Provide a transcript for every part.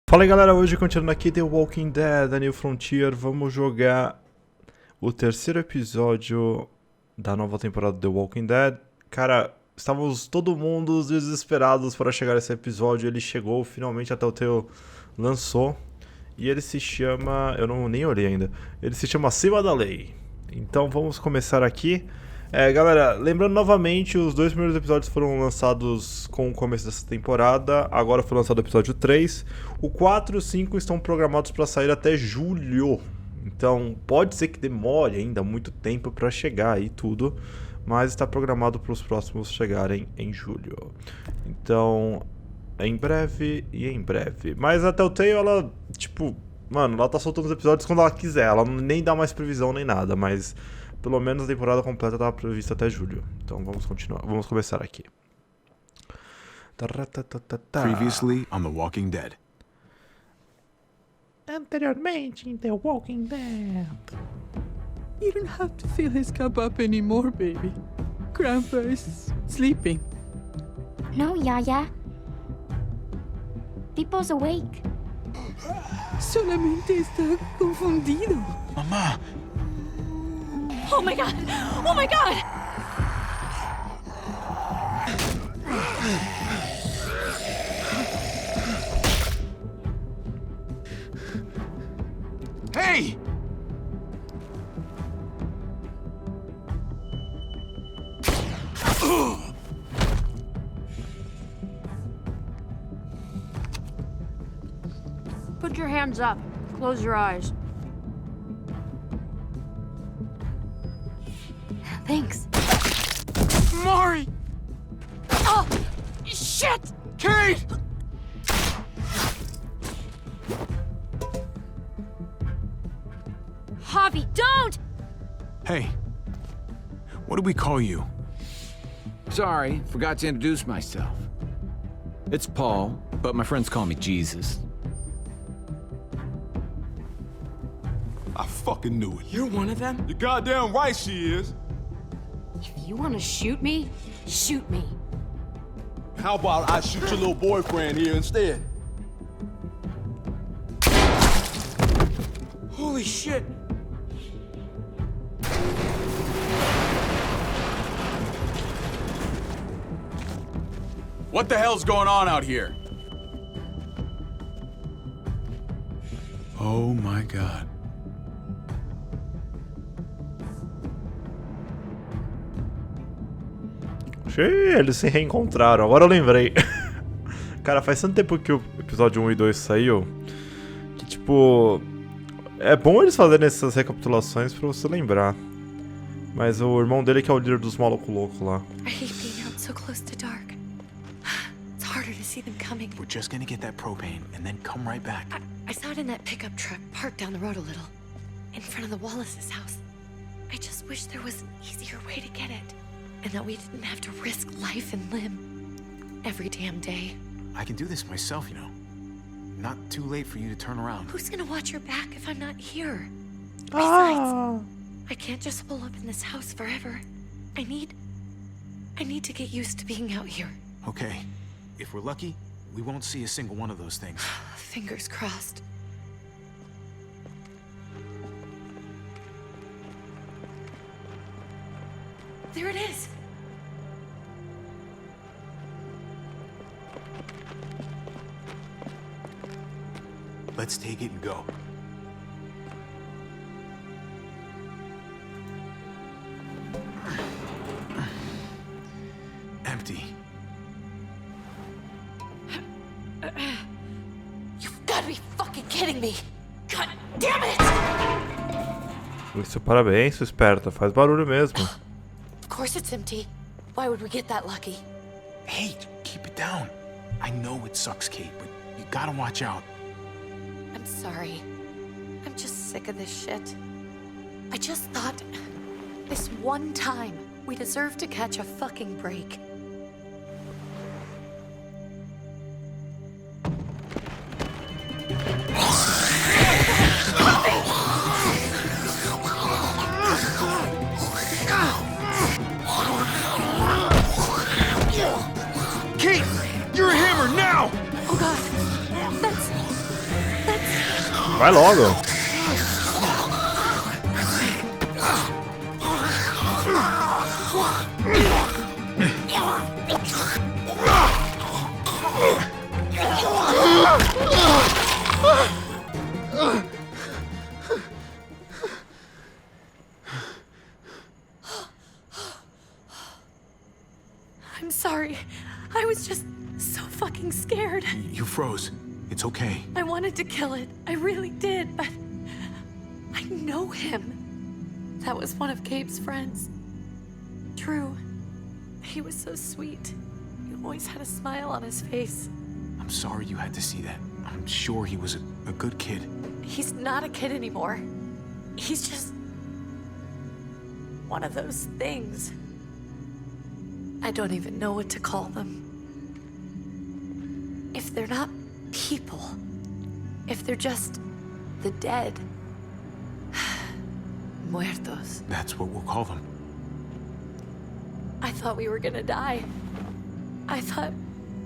Fala aí galera, hoje continuando aqui The Walking Dead, A New Frontier, vamos jogar o terceiro episódio da nova temporada do The Walking Dead. Cara, estávamos todo mundo desesperados para chegar a esse episódio, ele chegou, finalmente até o Telltale lançou. E ele se chama, nem olhei ainda, ele se chama Acima da Lei. Então vamos começar aqui. Galera, lembrando novamente, os dois primeiros episódios foram lançados com o começo dessa temporada. Agora foi lançado o episódio 3. O 4 e o 5 estão programados para sair até julho. Então pode ser que demore ainda muito tempo para chegar aí tudo, mas está programado para os próximos chegarem em julho. Então, em breve e em breve. Mas a Telltale, ela, ela tá soltando os episódios quando ela quiser. Ela nem dá mais previsão nem nada, mas pelo menos a temporada completa estava prevista até julho. Então vamos continuar. Vamos começar aqui. Previously on The Walking Dead. Anteriormente em The Walking Dead. You don't have to fill his cup up anymore, baby. Grandpa is sleeping. No, Yaya. Pipo's awake. Solamente está confundido. Mamá! Oh my god! Oh my god! Hey! Put your hands up. Close your eyes. Thanks. Mari! Oh! Shit! Kate! Javi, don't! Hey, what do we call you? Sorry, forgot to introduce myself. It's Paul, but my friends call me Jesus. I fucking knew it. You're one of them? You're goddamn right she is. If you want to shoot me, shoot me. How about I shoot your little boyfriend here instead? Holy shit! What the hell's going on out here? Oh my god. Eles se reencontraram, agora eu lembrei. Cara, faz tanto tempo que o episódio 1 e 2 saiu que, é bom eles fazerem essas recapitulações pra você lembrar. Mas o irmão dele que é o líder dos malucos loucos lá. I hate being out so close to dark. It's harder to see them coming. We're just gonna get that propane and then come right back. I saw it in that pickup truck parked down the road a little, in front of the Wallace's house. I just wish there was an easier way to get it, and that we didn't have to risk life and limb every damn day. I can do this myself, you know. Not too late for you to turn around. Who's gonna watch your back if I'm not here? Besides, I can't just pull up in this house forever. I need to get used to being out here. Okay, if we're lucky, we won't see a single one of those things. Fingers crossed. There it is. Let's take it and go. Empty. You've got to be fucking kidding me. God damn it! Isso, parabéns, sua esperta, faz barulho mesmo. Of course it's empty. Why would we get that lucky? Hey, keep it down. I know it sucks, Kate, but you gotta watch out. I'm sorry. I'm just sick of this shit. I just thought, this one time, we deserve to catch a fucking break. Kate, you're a hammer now! Oh god, Vai logo. I'm sorry. I was just so fucking scared. You froze. It's okay. I wanted to kill it. I really did, but I know him. That was one of Gabe's friends. Drew. He was so sweet. He always had a smile on his face. I'm sorry you had to see that. I'm sure he was a good kid. He's not a kid anymore. He's just one of those things. I don't even know what to call them. If they're not people, if they're just the dead, muertos. That's what we'll call them. I thought we were gonna die. I thought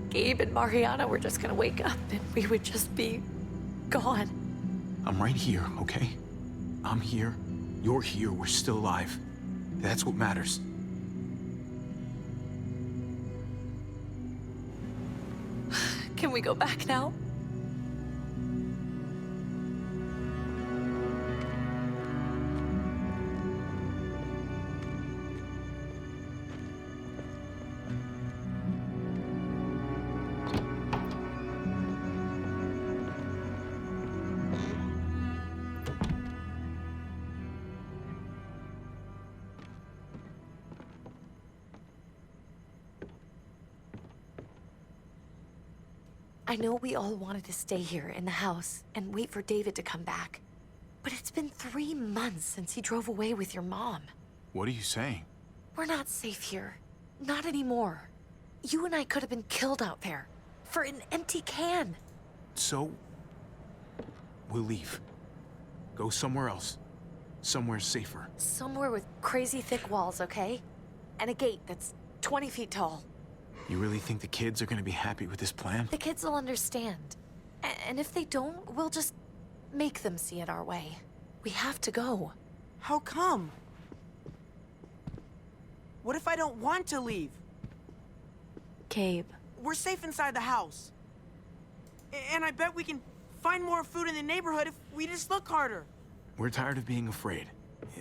Gabe and Mariana were just gonna wake up and we would just be gone. I'm right here, okay? I'm here. You're here. We're still alive. That's what matters. Can we go back now? I know we all wanted to stay here in the house and wait for David to come back. But it's been 3 months since he drove away with your mom. What are you saying? We're not safe here. Not anymore. You and I could have been killed out there. For an empty can. So, we'll leave. Go somewhere else. Somewhere safer. Somewhere with crazy thick walls, okay? And a gate that's 20 feet tall. You really think the kids are gonna be happy with this plan? The kids will understand. And if they don't, we'll just make them see it our way. We have to go. How come? What if I don't want to leave? Gabe. We're safe inside the house. And I bet we can find more food in the neighborhood if we just look harder. We're tired of being afraid.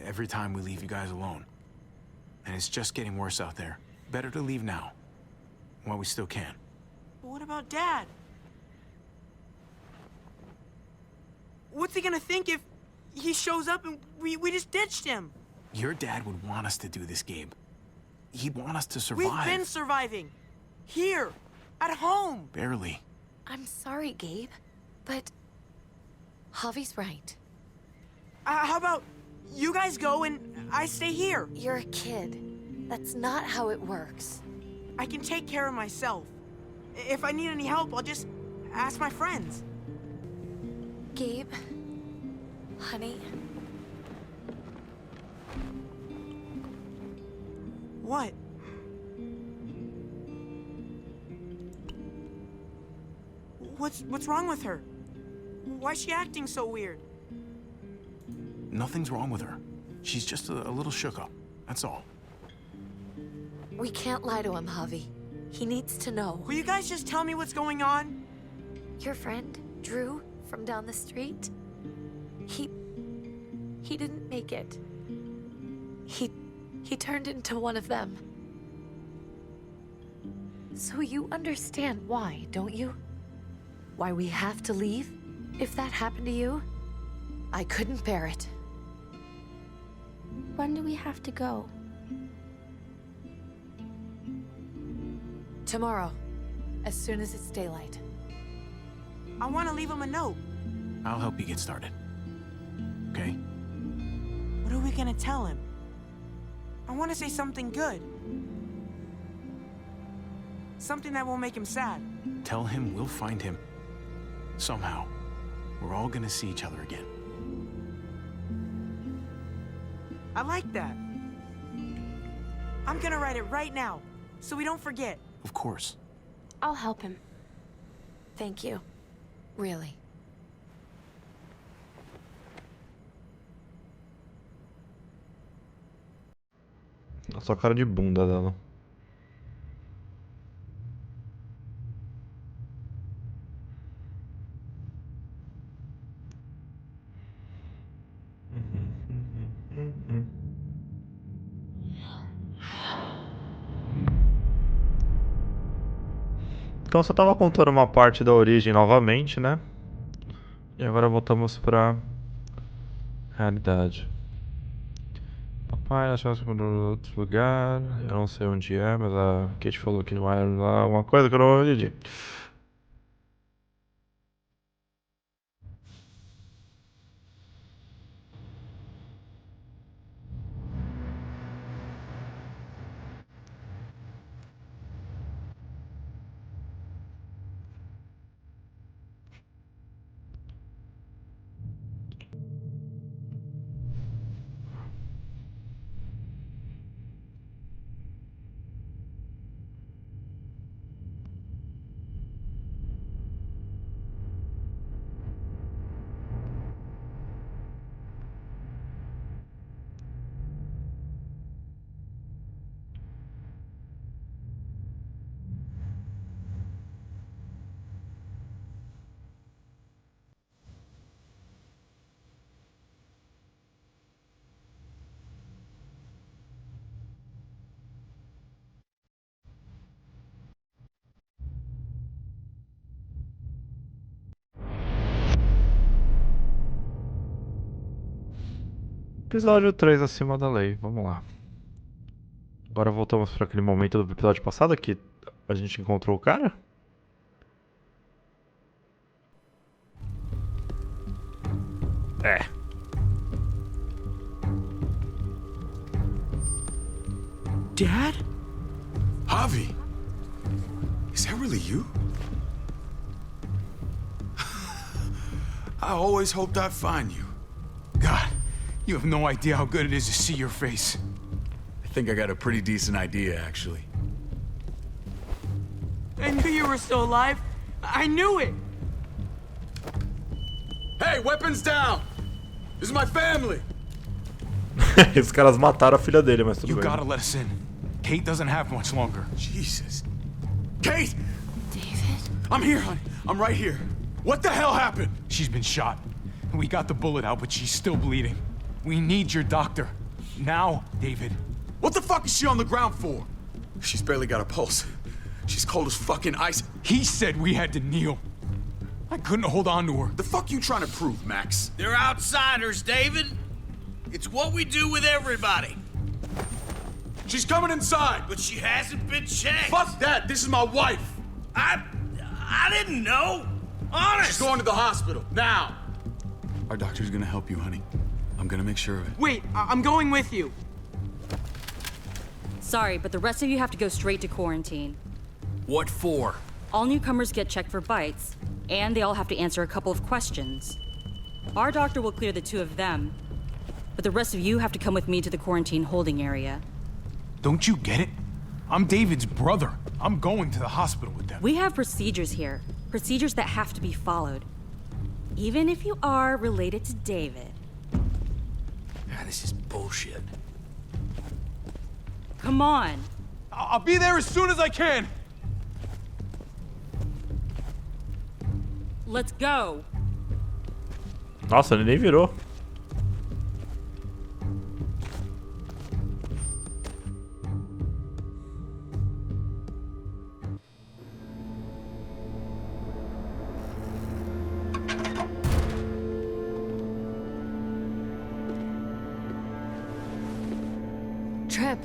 Every time we leave you guys alone. And it's just getting worse out there. Better to leave now. While we still can. But what about Dad? What's he gonna think if he shows up and we just ditched him? Your dad would want us to do this, Gabe. He'd want us to survive. We've been surviving. Here. At home. Barely. I'm sorry, Gabe. But Javi's right. How about you guys go and I stay here? You're a kid. That's not how it works. I can take care of myself. If I need any help, I'll just ask my friends. Gabe, honey. What? What's wrong with her? Why's she acting so weird? Nothing's wrong with her. She's just a little shook up. That's all. We can't lie to him, Javi. He needs to know. Will you guys just tell me what's going on? Your friend, Drew, from down the street, he didn't make it. He turned into one of them. So you understand why, don't you? Why we have to leave? If that happened to you, I couldn't bear it. When do we have to go? Tomorrow, as soon as it's daylight. I want to leave him a note. I'll help you get started. Okay? What are we gonna tell him? I want to say something good. Something that won't make him sad. Tell him we'll find him. Somehow. We're all gonna see each other again. I like that. I'm gonna write it right now, so we don't forget. Of course. I'll help him. Thank you. Really. Só a cara de bunda dela. Então só tava contando uma parte da origem novamente, né? E agora voltamos pra realidade. Papai, nós estamos em outro lugar. Eu não sei onde é, mas a Kate falou que não era lá uma coisa que eu não entendi. Episódio 3 acima da lei, vamos lá. Agora voltamos para aquele momento do episódio passado que a gente encontrou o cara? É. Dad? Javi? Is that really you? I always hoped I'd find you. God, you have no idea how good it is to see your face. I think I got a pretty decent idea, actually. I knew you were still alive. I knew it. Hey, weapons down! This is my family! Os caras mataram a filha dele, mas tudo You bem. gotta let us in. Kate doesn't have much longer. Jesus. Kate! David? I'm here, honey. I'm right here. What the hell happened? She's been shot. We got the bullet out, but she's still bleeding. We need your doctor. Now, David. What the fuck is she on the ground for? She's barely got a pulse. She's cold as fucking ice. He said we had to kneel. I couldn't hold on to her. The fuck you trying to prove, Max? They're outsiders, David. It's what we do with everybody. She's coming inside! But she hasn't been checked. Fuck that! This is my wife! I didn't know. Honest. She's going to the hospital, now! Our doctor's gonna help you, honey. I'm gonna make sure of it. Wait, I'm going with you. Sorry, but the rest of you have to go straight to quarantine. What for? All newcomers get checked for bites, and they all have to answer a couple of questions. Our doctor will clear the two of them, but the rest of you have to come with me to the quarantine holding area. Don't you get it? I'm David's brother. I'm going to the hospital with them. We have procedures here, procedures that have to be followed. Even if you are related to David. God, this is bullshit. Come on. I'll be there as soon as I can. Let's go. Nossa, ele nem virou. Trip.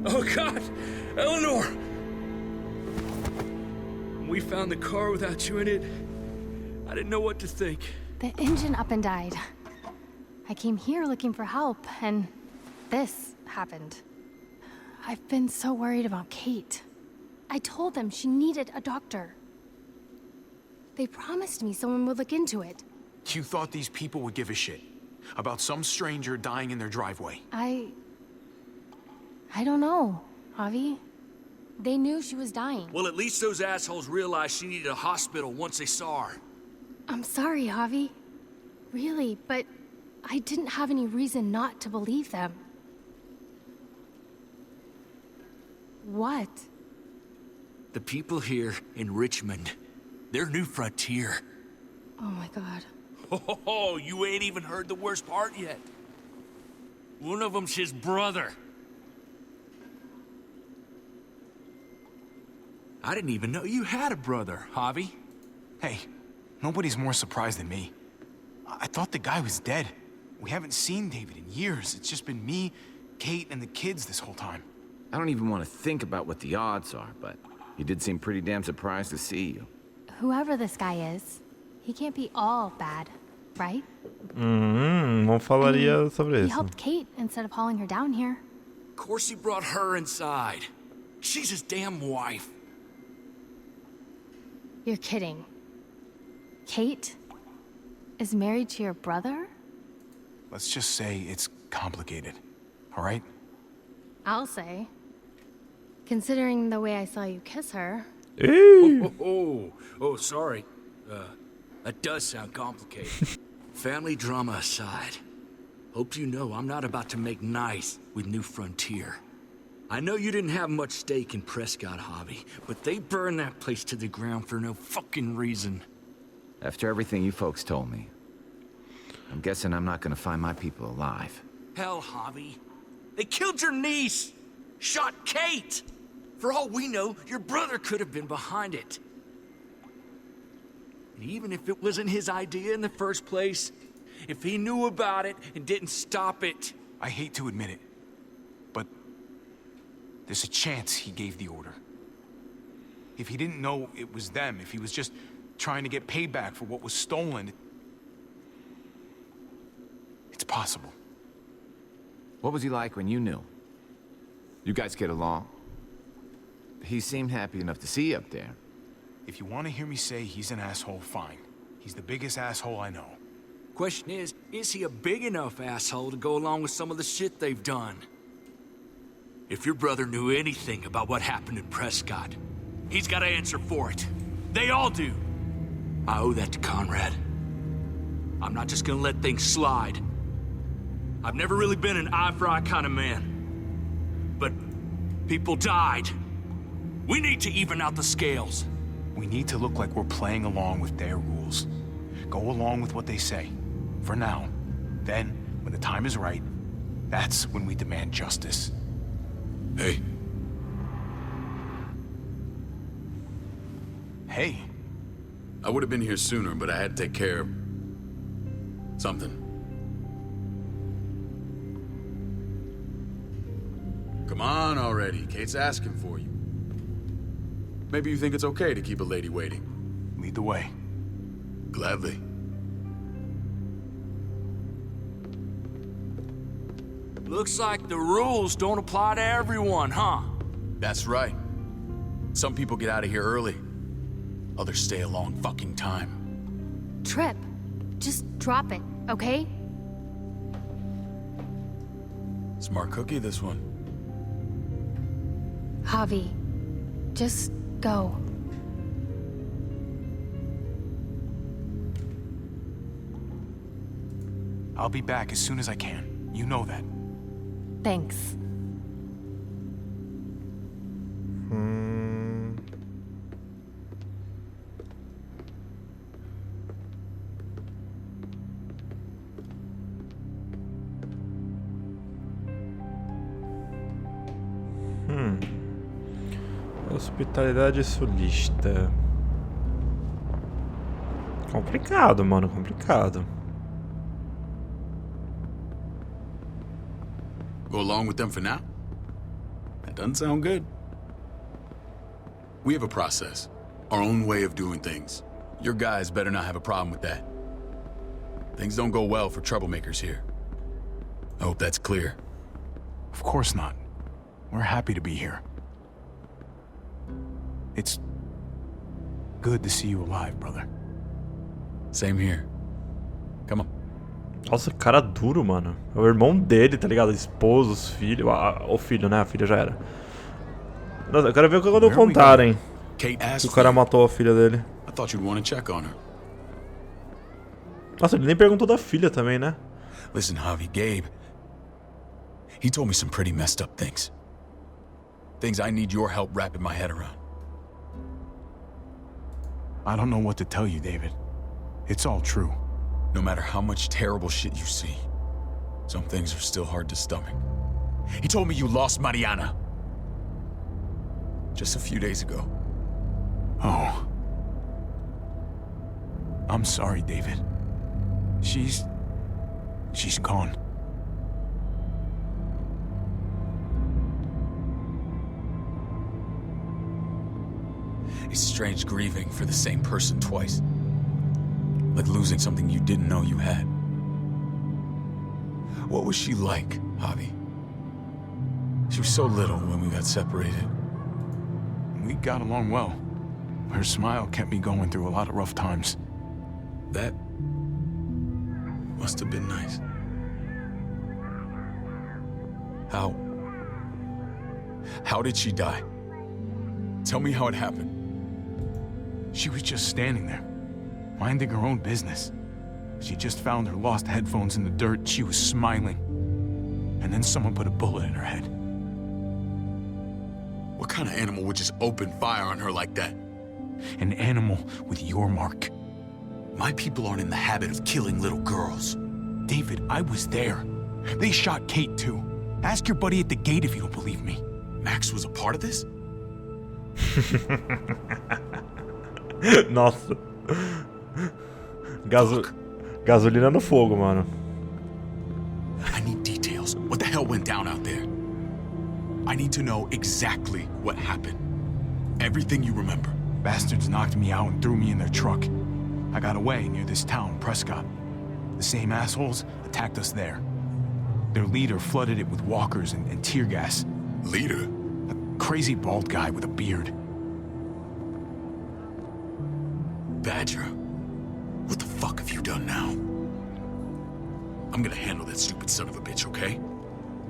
Oh, God. Eleanor! We found the car without you in it. I didn't know what to think. The engine up and died. I came here looking for help, and this happened. I've been so worried about Kate. I told them she needed a doctor. They promised me someone would look into it. You thought these people would give a shit about some stranger dying in their driveway. I don't know, Javi. They knew she was dying. Well, at least those assholes realized she needed a hospital once they saw her. I'm sorry, Javi. Really, but I didn't have any reason not to believe them. What? The people here in Richmond, their new frontier. Oh my god. Oh, you ain't even heard the worst part yet. One of them's his brother. I didn't even know you had a brother, Javi. Hey, nobody's more surprised than me. I thought the guy was dead. We haven't seen David in years. It's just been me, Kate, and the kids this whole time. I don't even want to think about what the odds are, but he did seem pretty damn surprised to see you. Whoever this guy is, he can't be all bad, right? Não falaria sobre He isso. helped Kate instead of hauling her down here. Of course he brought her inside. She's his damn wife. You're kidding. Kate is married to your brother? Let's just say it's complicated, all right? I'll say. Considering the way I saw you kiss her. Oh, sorry. That does sound complicated. Family drama aside, hope you know I'm not about to make nice with New Frontier. I know you didn't have much stake in Prescott, Javi, but they burned that place to the ground for no fucking reason. After everything you folks told me, I'm guessing I'm not gonna find my people alive. Hell, Javi. They killed your niece! Shot Kate! For all we know, your brother could have been behind it. And even if it wasn't his idea in the first place, if he knew about it and didn't stop it... I hate to admit it, but there's a chance he gave the order. If he didn't know it was them, if he was just trying to get payback for what was stolen, it's possible. What was he like when you knew? You guys get along? He seemed happy enough to see you up there. If you want to hear me say he's an asshole, fine. He's the biggest asshole I know. Question is he a big enough asshole to go along with some of the shit they've done? If your brother knew anything about what happened in Prescott, he's got to answer for it. They all do. I owe that to Conrad. I'm not just gonna let things slide. I've never really been an eye-for-eye kind of man. But people died. We need to even out the scales. We need to look like we're playing along with their rules. Go along with what they say. For now. Then, when the time is right, that's when we demand justice. Hey. Hey. I would have been here sooner, but I had to take care of something. Come on already. Kate's asking for you. Maybe you think it's okay to keep a lady waiting. Lead the way. Gladly. Looks like the rules don't apply to everyone, huh? That's right. Some people get out of here early. Others stay a long fucking time. Trip, just drop it, okay? Smart cookie, this one. Javi, just go. I'll be back as soon as I can. You know that. Thanks. Hospitalidade sulista. Complicado, mano, complicado. Go along with them for now? That doesn't sound good. We have a process, our own way of doing things. Your guys better not have a problem with that. Things don't go well for troublemakers here. I hope that's clear. Of course not. We're happy to be here. It's good to see you alive, brother. Same here. Come on. Nossa, cara duro, mano. É o irmão dele, tá ligado? Esposo, os filhos. O filho, né? A filha já era. Nossa, eu quero ver quando contarem Kate que asked o cara me. matou a filha dele. I thought you'd want to check on her. Nossa, ele nem perguntou da filha também, né? Listen, Javi, Gabe. He told me some pretty messed up things. Things I need your help wrapping my head around. I don't know what to tell you, David. It's all true. No matter how much terrible shit you see, some things are still hard to stomach. He told me you lost Mariana. Just a few days ago. Oh. I'm sorry, David. She's gone. It's strange grieving for the same person twice. Like losing something you didn't know you had. What was she like, Javi? She was so little when we got separated. We got along well. Her smile kept me going through a lot of rough times. That must have been nice. How did she die? Tell me how it happened. She was just standing there, minding her own business. She just found her lost headphones in the dirt. She was smiling. And then someone put a bullet in her head. What kind of animal would just open fire on her like that? An animal with your mark. My people aren't in the habit of killing little girls. David, I was there. They shot Kate too. Ask your buddy at the gate if you don't believe me. Max was a part of this? Nossa. Gasolina no fogo, mano. I need details. What the hell went down out there? I need to know exactly what happened. Everything you remember. Bastards knocked me out and threw me in their truck. I got away near this town, Prescott. The same assholes attacked us there. Their leader flooded it with walkers and tear gas. Leader? A crazy bald guy with a beard. Badger, what the fuck have you done now? I'm gonna handle that stupid son of a bitch, okay?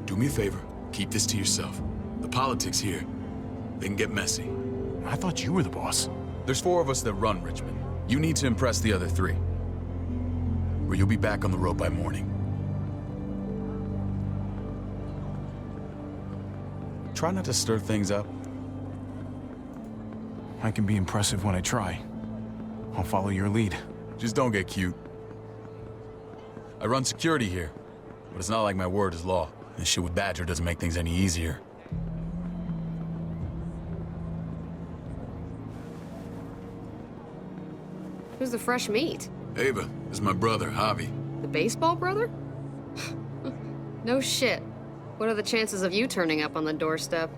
Do me a favor, keep this to yourself. The politics here, they can get messy. I thought you were the boss. There's 4 of us that run Richmond. You need to impress the other 3. Or you'll be back on the road by morning. Try not to stir things up. I can be impressive when I try. I'll follow your lead. Just don't get cute. I run security here, but it's not like my word is law. This shit with Badger doesn't make things any easier. Who's the fresh meat? Ava, this is my brother, Javi. The baseball brother? No shit. What are the chances of you turning up on the doorstep?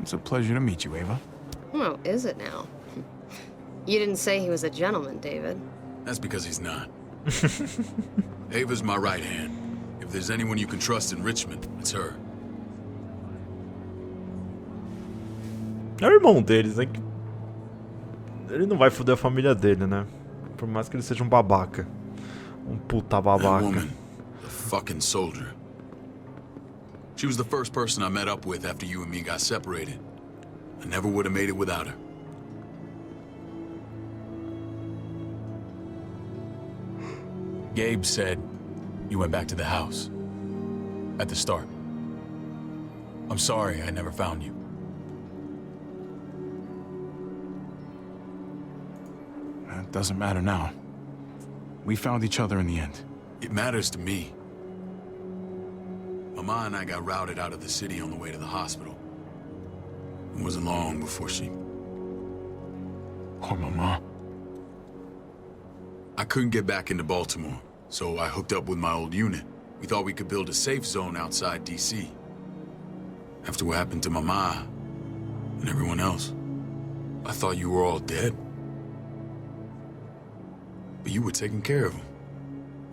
It's a pleasure to meet you, Ava. Oh, is it now? You didn't say he was a gentleman, David. That's because he's not. Ava's my right hand. If there's anyone you can trust in Richmond, it's her. É o irmão deles, né? Ele não vai foder a família dele, né? Por mais que ele seja um babaca. Um puta That babaca. woman, the fucking soldier. She was the first person I met up with after you and me got separated. I never would have made it without her. Gabe said you went back to the house. At the start. I'm sorry I never found you. That doesn't matter now. We found each other in the end. It matters to me. Mama and I got routed out of the city on the way to the hospital. It wasn't long before she... Poor Mama. I couldn't get back into Baltimore, so I hooked up with my old unit. We thought we could build a safe zone outside D.C. After what happened to Mama and everyone else, I thought you were all dead. But you were taking care of them,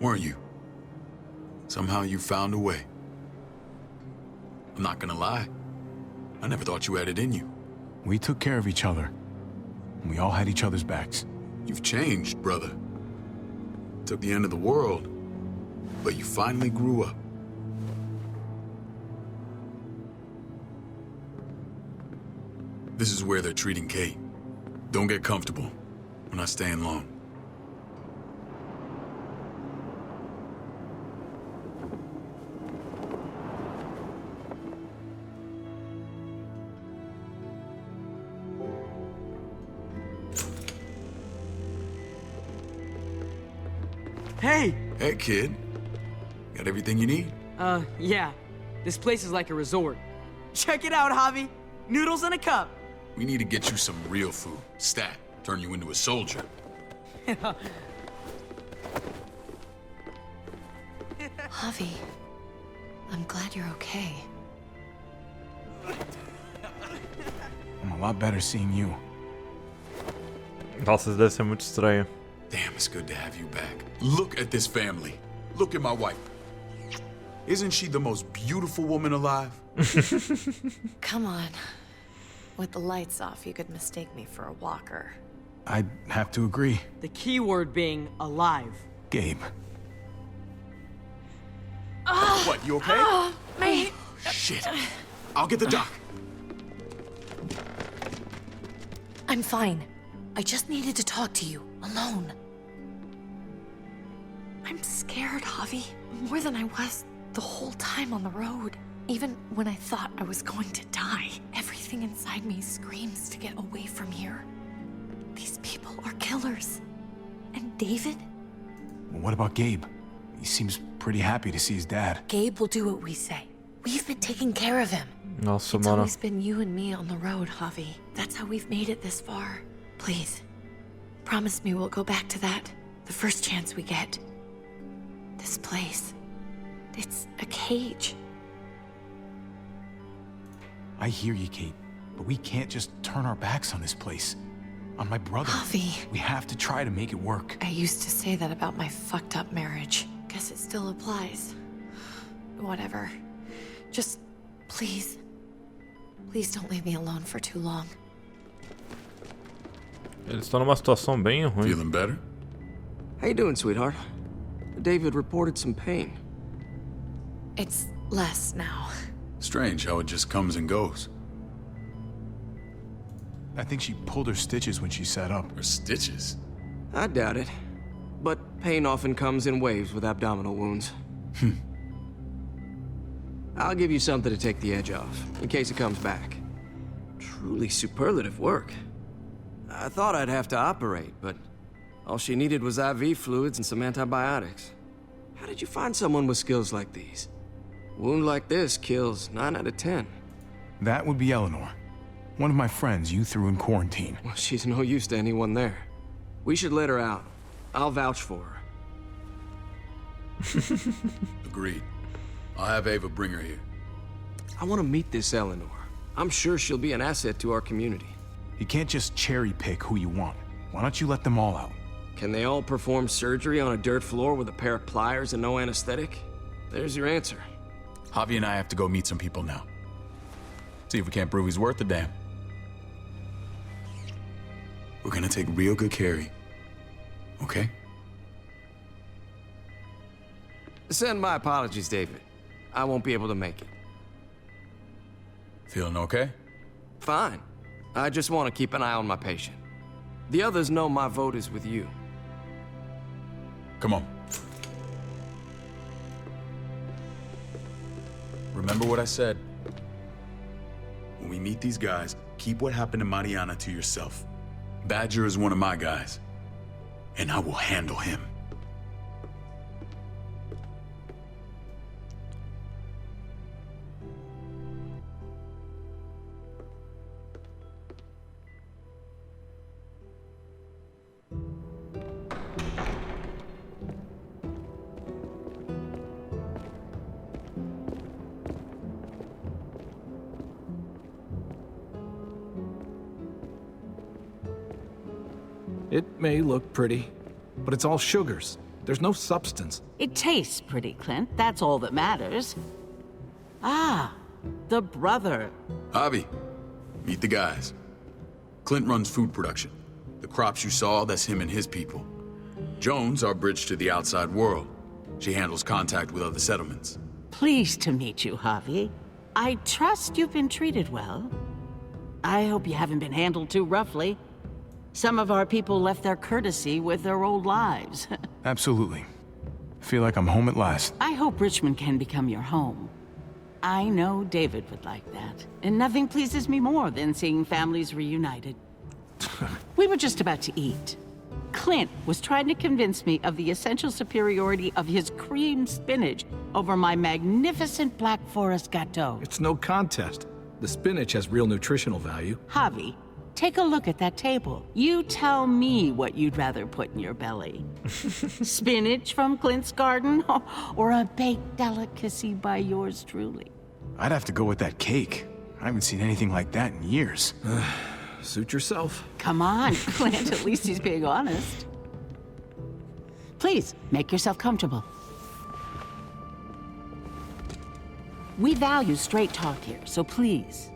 weren't you? Somehow you found a way. I'm not gonna lie. I never thought you had it in you. We took care of each other. And we all had each other's backs. You've changed, brother. Took the end of the world, but you finally grew up. This is where they're treating Kate. Don't get comfortable. We're not staying long. Hey! Hey, kid. Got everything you need? Yeah. This place is like a resort. Check it out, Javi. Noodles in a cup. We need to get you some real food. Stat. Turn you into a soldier. Javi, I'm glad you're okay. I'm a lot better seeing you. Nossa, isso deve ser muito estranho. Damn, it's good to have you back. Look at this family. Look at my wife. Isn't she the most beautiful woman alive? Come on. With the lights off, you could mistake me for a walker. I'd have to agree. The key word being alive. Gabe. What, you okay? My... Shit. I'll get the doc. I'm fine. I just needed to talk to you, alone. I'm scared, Javi. More than I was the whole time on the road. Even when I thought I was going to die, everything inside me screams to get away from here. These people are killers. And David? Well, what about Gabe? He seems pretty happy to see his dad. Gabe will do what we say. We've been taking care of him. Nossa, It's mano. always been you and me on the road, Javi. That's how we've made it this far. Please, promise me we'll go back to that the first chance we get. This place, it's a cage. I hear you, Kate, but we can't just turn our backs on this place. On my brother. Javi. We have to try to make it work. I used to say that about my fucked up marriage. Guess it still applies. Whatever. Just, please. Please don't leave me alone for too long. Eles estão numa situação bem ruim. Feeling better? How you doing, sweetheart? David reported some pain. It's less now. Strange how it just comes and goes. I think she pulled her stitches when she sat up. Her stitches? I doubt it. But pain often comes in waves with abdominal wounds. I'll give you something to take the edge off, in case it comes back. Truly superlative work. I thought I'd have to operate, but all she needed was IV fluids and some antibiotics. How did you find someone with skills like these? A wound like this kills 9 out of 10. That would be Eleanor. One of my friends you threw in quarantine. Well, she's no use to anyone there. We should let her out. I'll vouch for her. Agreed. I'll have Ava bring her here. I want to meet this Eleanor. I'm sure she'll be an asset to our community. You can't just cherry pick who you want. Why don't you let them all out? Can they all perform surgery on a dirt floor with a pair of pliers and no anesthetic? There's your answer. Javi and I have to go meet some people now. See if we can't prove he's worth a damn. We're gonna take real good care of you. Okay? Send my apologies, David. I won't be able to make it. Feeling okay? Fine. I just want to keep an eye on my patient. The others know my vote is with you. Come on. Remember what I said. When we meet these guys, keep what happened to Mariana to yourself. Badger is one of my guys, and I will handle him. It may look pretty, but it's all sugars. There's no substance. It tastes pretty, Clint. That's all that matters. Ah, the brother. Javi, meet the guys. Clint runs food production. The crops you saw, that's him and his people. Jones, our bridge to the outside world. She handles contact with other settlements. Pleased to meet you, Javi. I trust you've been treated well. I hope you haven't been handled too roughly. Some of our people left their courtesy with their old lives. Absolutely. Feel like I'm home at last. I hope Richmond can become your home. I know David would like that. And nothing pleases me more than seeing families reunited. We were just about to eat. Clint was trying to convince me of the essential superiority of his cream spinach over my magnificent Black Forest gâteau. It's no contest. The spinach has real nutritional value. Javi, take a look at that table. You tell me what you'd rather put in your belly. Spinach from Clint's garden, or a baked delicacy by yours truly? I'd have to go with that cake. I haven't seen anything like that in years. Suit yourself. Come on, Clint, at least he's being honest. Please, make yourself comfortable. We value straight talk here, so please,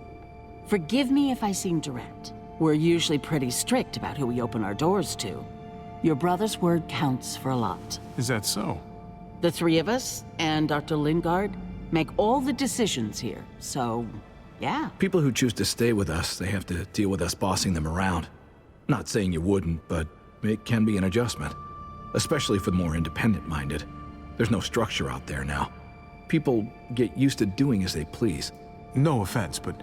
forgive me if I seem direct. We're usually pretty strict about who we open our doors to. Your brother's word counts for a lot. Is that so? The three of us and Dr. Lingard make all the decisions here, so yeah. People who choose to stay with us, they have to deal with us bossing them around. Not saying you wouldn't, but it can be an adjustment. Especially for the more independent-minded. There's no structure out there now. People get used to doing as they please. No offense, but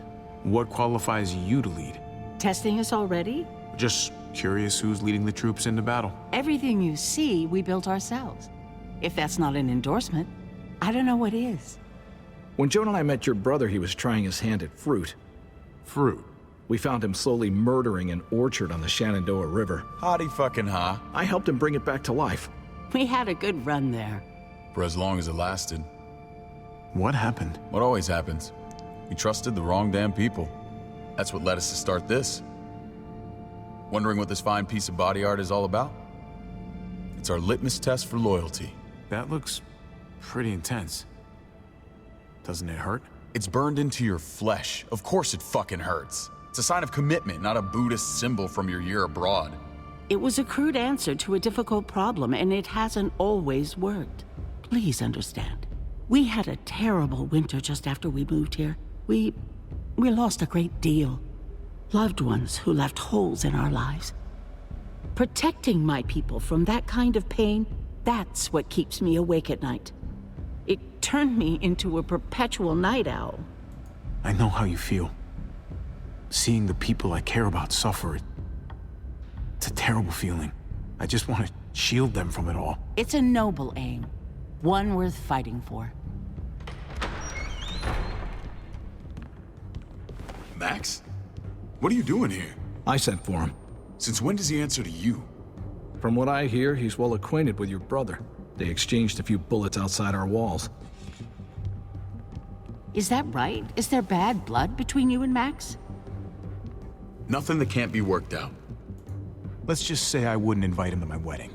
what qualifies you to lead? Testing us already? Just curious who's leading the troops into battle. Everything you see, we built ourselves. If that's not an endorsement, I don't know what is. When Joan and I met your brother, he was trying his hand at fruit. Fruit? We found him slowly murdering an orchard on the Shenandoah River. Howdy fucking ha. I helped him bring it back to life. We had a good run there. For as long as it lasted. What happened? What always happens. We trusted the wrong damn people. That's what led us to start this. Wondering what this fine piece of body art is all about? It's our litmus test for loyalty. That looks pretty intense. Doesn't it hurt? It's burned into your flesh. Of course it fucking hurts. It's a sign of commitment, not a Buddhist symbol from your year abroad. It was a crude answer to a difficult problem, and it hasn't always worked. Please understand. We had a terrible winter just after we moved here. We lost a great deal. Loved ones who left holes in our lives. Protecting my people from that kind of pain, that's what keeps me awake at night. It turned me into a perpetual night owl. I know how you feel. Seeing the people I care about suffer, it's a terrible feeling. I just want to shield them from it all. It's a noble aim. One worth fighting for. Max? What are you doing here? I sent for him. Since when does he answer to you? From what I hear, he's well acquainted with your brother. They exchanged a few bullets outside our walls. Is that right? Is there bad blood between you and Max? Nothing that can't be worked out. Let's just say I wouldn't invite him to my wedding.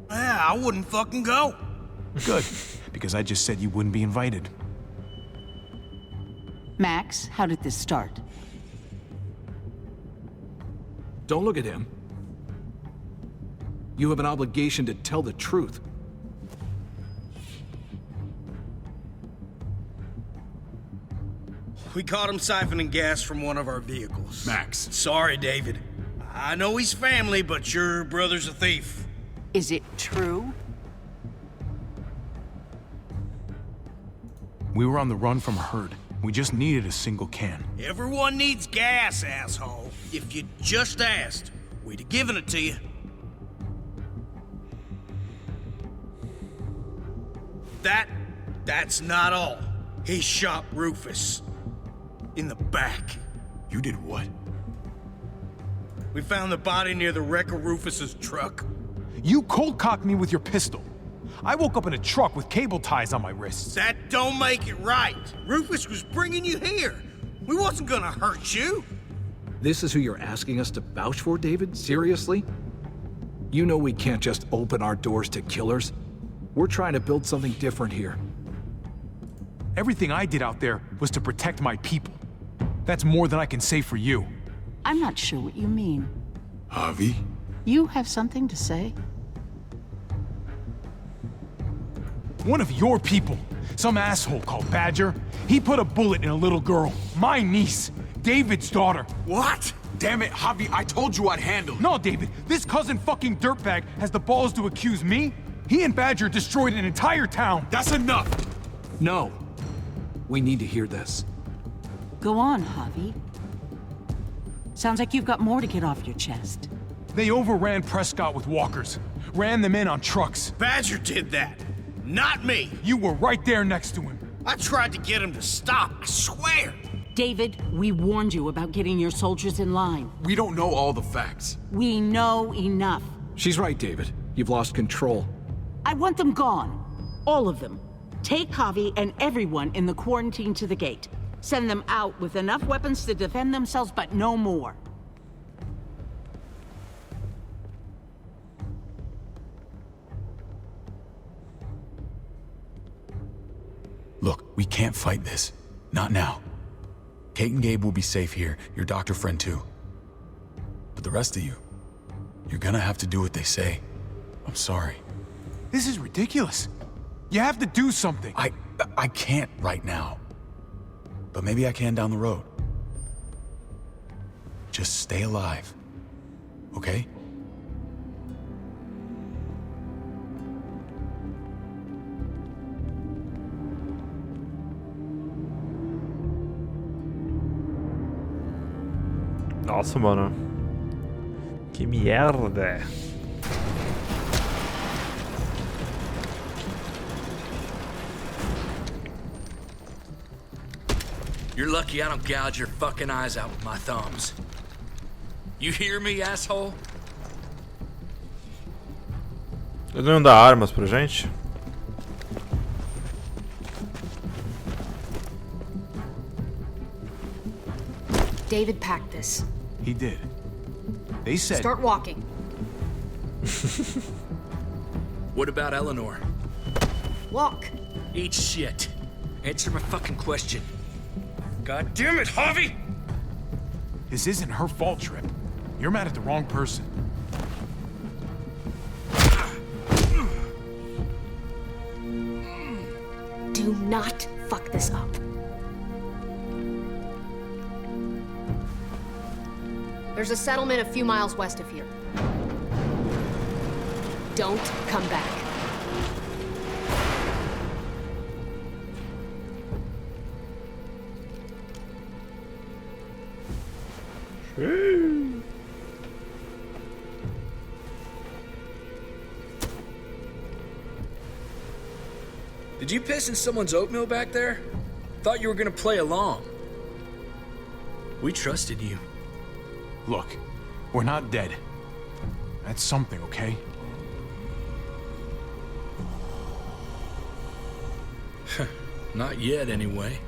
Yeah, I wouldn't fucking go. Good, because I just said you wouldn't be invited. Max, how did this start? Don't look at him. You have an obligation to tell the truth. We caught him siphoning gas from one of our vehicles. Max. Sorry, David. I know he's family, but your brother's a thief. Is it true? We were on the run from a herd. We just needed a single can. Everyone needs gas, asshole. If you just asked, we'd have given it to you. That's not all. He shot Rufus. In the back. You did what? We found the body near the wreck of Rufus's truck. You cold-cocked me with your pistol. I woke up in a truck with cable ties on my wrists. That don't make it right. Rufus was bringing you here. We wasn't gonna hurt you. This is who you're asking us to vouch for, David? Seriously? You know we can't just open our doors to killers. We're trying to build something different here. Everything I did out there was to protect my people. That's more than I can say for you. I'm not sure what you mean. Javi? You have something to say? One of your people, some asshole called Badger, he put a bullet in a little girl, my niece. David's daughter. What? Damn it, Javi, I told you I'd handle it. No, David, this cousin fucking dirtbag has the balls to accuse me? He and Badger destroyed an entire town. That's enough! No. We need to hear this. Go on, Javi. Sounds like you've got more to get off your chest. They overran Prescott with walkers. Ran them in on trucks. Badger did that. Not me. You were right there next to him. I tried to get him to stop, I swear. David, we warned you about getting your soldiers in line. We don't know all the facts. We know enough. She's right, David. You've lost control. I want them gone. All of them. Take Javi and everyone in the quarantine to the gate. Send them out with enough weapons to defend themselves, but no more. Look, we can't fight this. Not now. Kate and Gabe will be safe here, your doctor friend too. But the rest of you, you're gonna have to do what they say. I'm sorry. This is ridiculous. You have to do something. I can't right now. But maybe I can down the road. Just stay alive. Okay? Nossa, mano. Que merda. You're lucky I don't gouge your fucking eyes out with my thumbs. You hear me, asshole? Eles não dão armas pra gente? David packed this. He did. They said... Start walking. What about Eleanor? Walk. Eat shit. Answer my fucking question. God damn it, Javi! This isn't her fault, Trip. You're mad at the wrong person. Do not fuck this up. There's a settlement a few miles west of here. Don't come back. Did you piss in someone's oatmeal back there? Thought you were gonna play along. We trusted you. Look, we're not dead. That's something, okay? Not yet, anyway.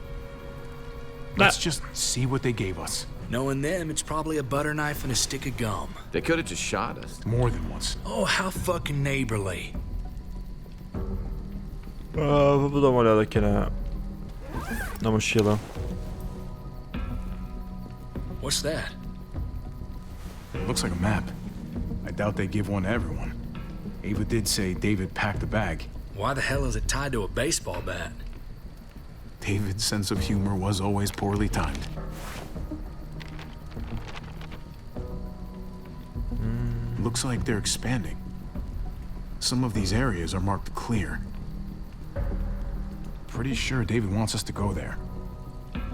Let's just see what they gave us. Knowing them, it's probably a butter knife and a stick of gum. They could have just shot us. More than once. Oh, how fucking neighborly. Vamos dar uma olhada aqui na mochila. What's that? Looks like a map. I doubt they give one to everyone. Ava did say David packed the bag. Why the hell is it tied to a baseball bat? David's sense of humor was always poorly timed. Looks like they're expanding. Some of these areas are marked clear. Pretty sure David wants us to go there.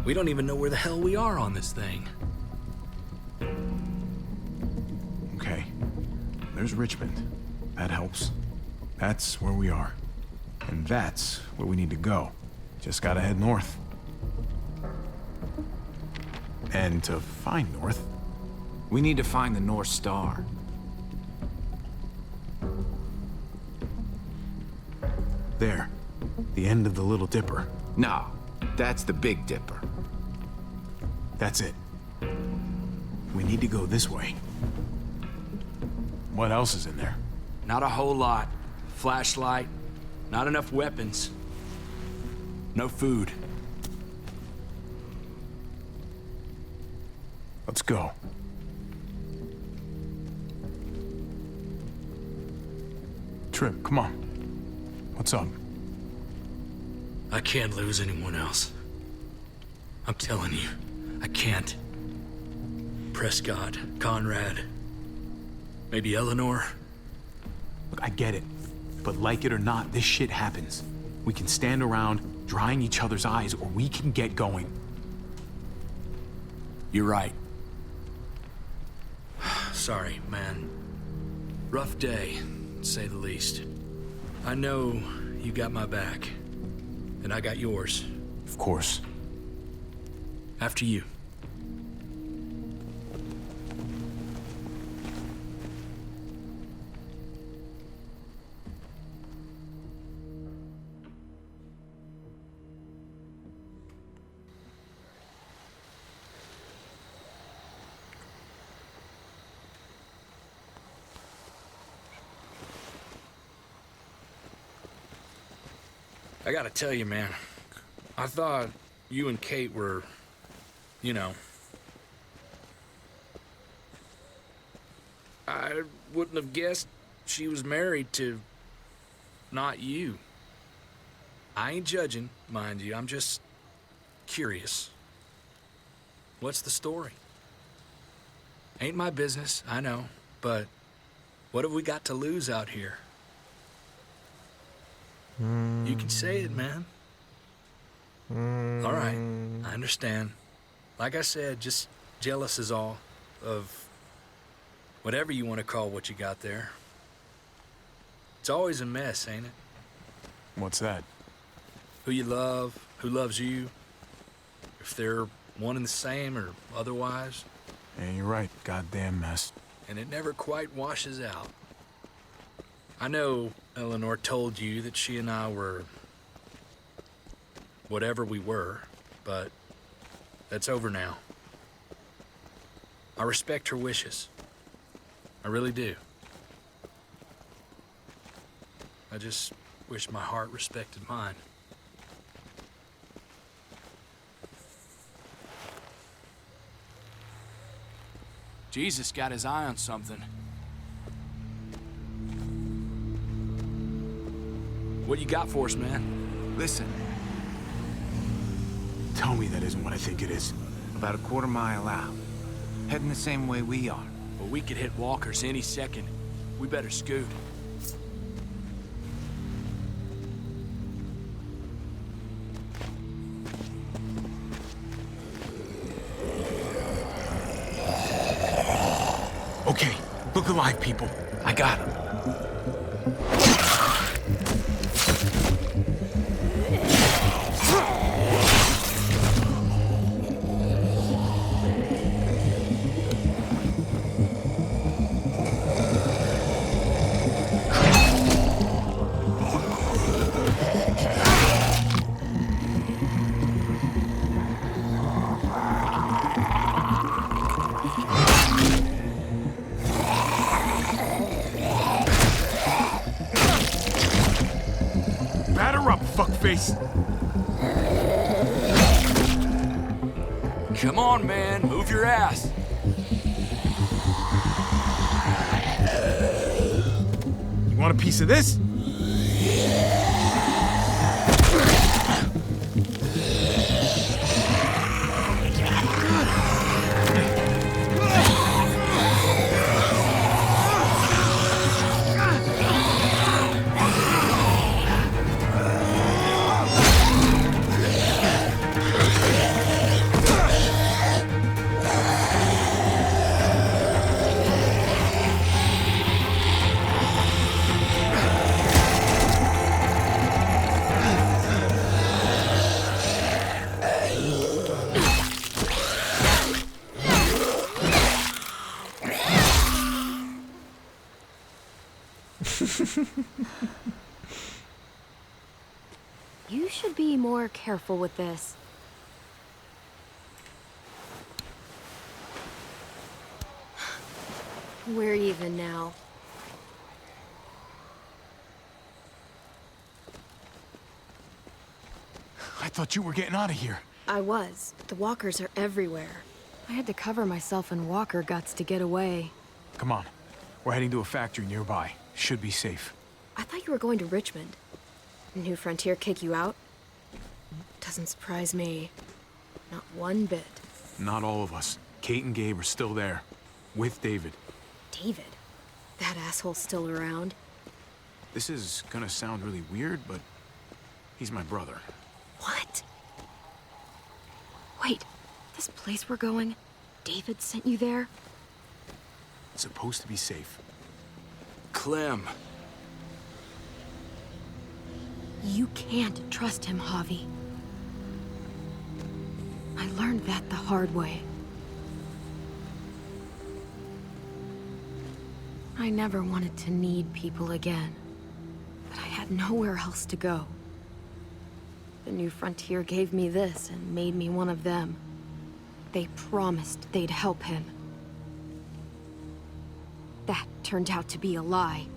We don't even know where the hell we are on this thing. Okay. There's Richmond. That helps. That's where we are. And that's where we need to go. Just gotta head north. And to find north... We need to find the North Star. There. The end of the Little Dipper. No, that's the Big Dipper. That's it. We need to go this way. What else is in there? Not a whole lot. Flashlight. Not enough weapons. No food. Let's go. Trip, come on. What's up? I can't lose anyone else. I'm telling you, I can't. Prescott, Conrad, maybe Eleanor. Look, I get it. But like it or not, this shit happens. We can stand around drying each other's eyes, or we can get going. You're right. Sorry, man. Rough day, to say the least. I know you got my back, and I got yours. Of course. After you. I gotta tell you, man, I thought you and Kate were, you know... I wouldn't have guessed she was married to... not you. I ain't judging, mind you, I'm just curious. What's the story? Ain't my business, I know, but what have we got to lose out here? You can say it, man. All right, I understand. Like I said, just jealous is all of whatever you want to call what you got there. It's always a mess, ain't it? What's that? Who you love, who loves you, if they're one and the same or otherwise. Yeah, you're right. Goddamn mess. And it never quite washes out. I know Eleanor told you that she and I were whatever we were, but that's over now. I respect her wishes. I really do. I just wish my heart respected mine. Jesus got his eye on something. What you got for us, man? Listen. Tell me that isn't what I think it is. About a quarter-mile out. Heading the same way we are. Well, we could hit walkers any second. We better scoot. Okay, look alive, people. I got him. Fuckface. Come on, man. Move your ass. You want a piece of this? You should be more careful with this. We're even now. I thought you were getting out of here. I was. The walkers are everywhere. I had to cover myself in walker guts to get away. Come on. We're heading to a factory nearby. Should be safe. I thought you were going to Richmond. New Frontier kick you out? Doesn't surprise me. Not one bit. Not all of us. Kate and Gabe are still there, with David. David? That asshole's still around? This is gonna sound really weird, but he's my brother. What? Wait, this place we're going, David sent you there? It's supposed to be safe. Clem. You can't trust him, Javi. I learned that the hard way. I never wanted to need people again, but I had nowhere else to go. The New Frontier gave me this and made me one of them. They promised they'd help him. That turned out to be a lie.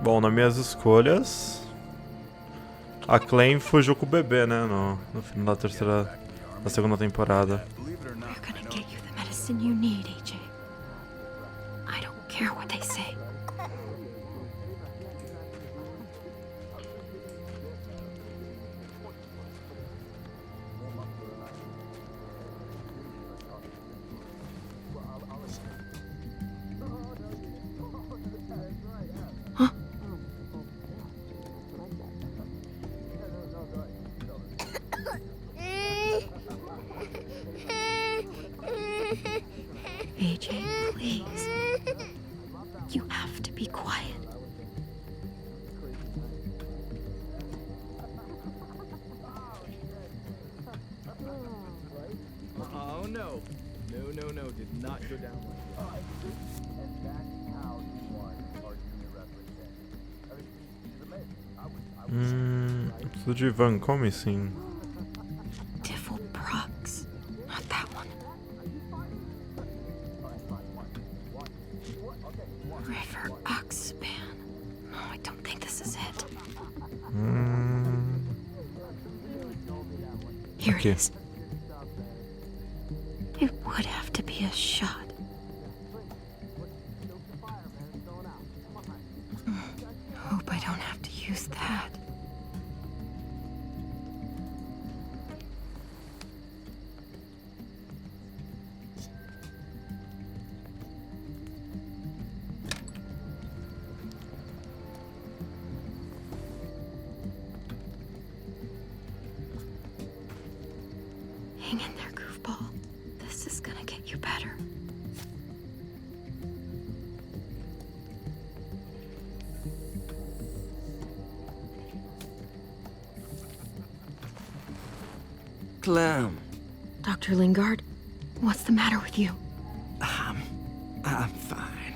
Bom, nas minhas escolhas, a Clem fugiu com o bebê, né, no final da segunda temporada. We're gonna get you the medicine you need, AJ. I don't care what they say. AJ, please. You have to be quiet. Oh no. No, did not go down like Eu preciso de Van, como assim? Prox. Not that one. River Oxspan. No, I don't think this is it. Here it is. It would have to be a shot. Hope I don't have to use that. Hang in there, goofball. This is gonna get you better. Clem. Dr. Lingard, what's the matter with you? I'm fine.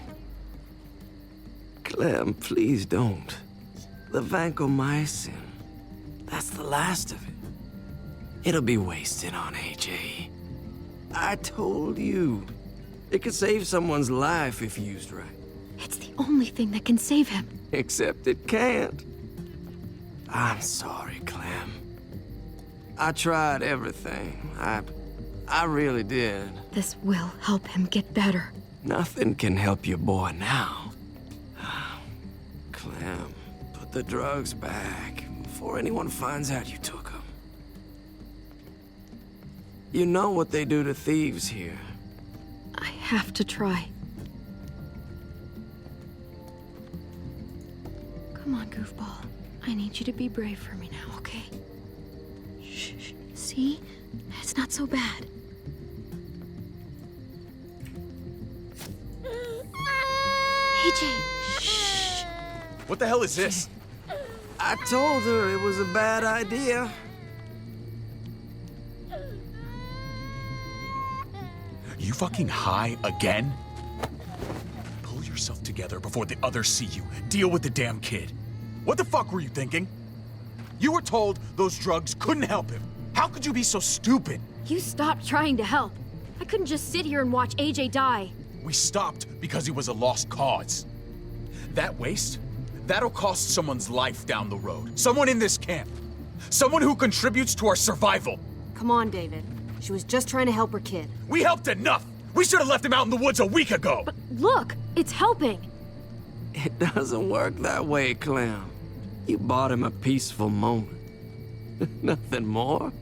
Clem, please don't. The vancomycin. That's the last of it. It'll be wasted on AJ. I told you. It could save someone's life if used right. It's the only thing that can save him. Except it can't. I'm sorry, Clem. I tried everything. I really did. This will help him get better. Nothing can help your boy now. Clem, put the drugs back before anyone finds out you took them. You know what they do to thieves here. I have to try. Come on, goofball. I need you to be brave for me now, okay? Shh. See? It's not so bad. AJ, shh. What the hell is this? I told her it was a bad idea. You fucking high again? Pull yourself together before the others see you. Deal with the damn kid. What the fuck were you thinking? You were told those drugs couldn't help him. How could you be so stupid? You stopped trying to help. I couldn't just sit here and watch AJ die. We stopped because he was a lost cause. That waste, that'll cost someone's life down the road. Someone in this camp. Someone who contributes to our survival. Come on, David. She was just trying to help her kid. We helped enough! We should have left him out in the woods a week ago! But look, it's helping. It doesn't work that way, Clem. You bought him a peaceful moment. Nothing more.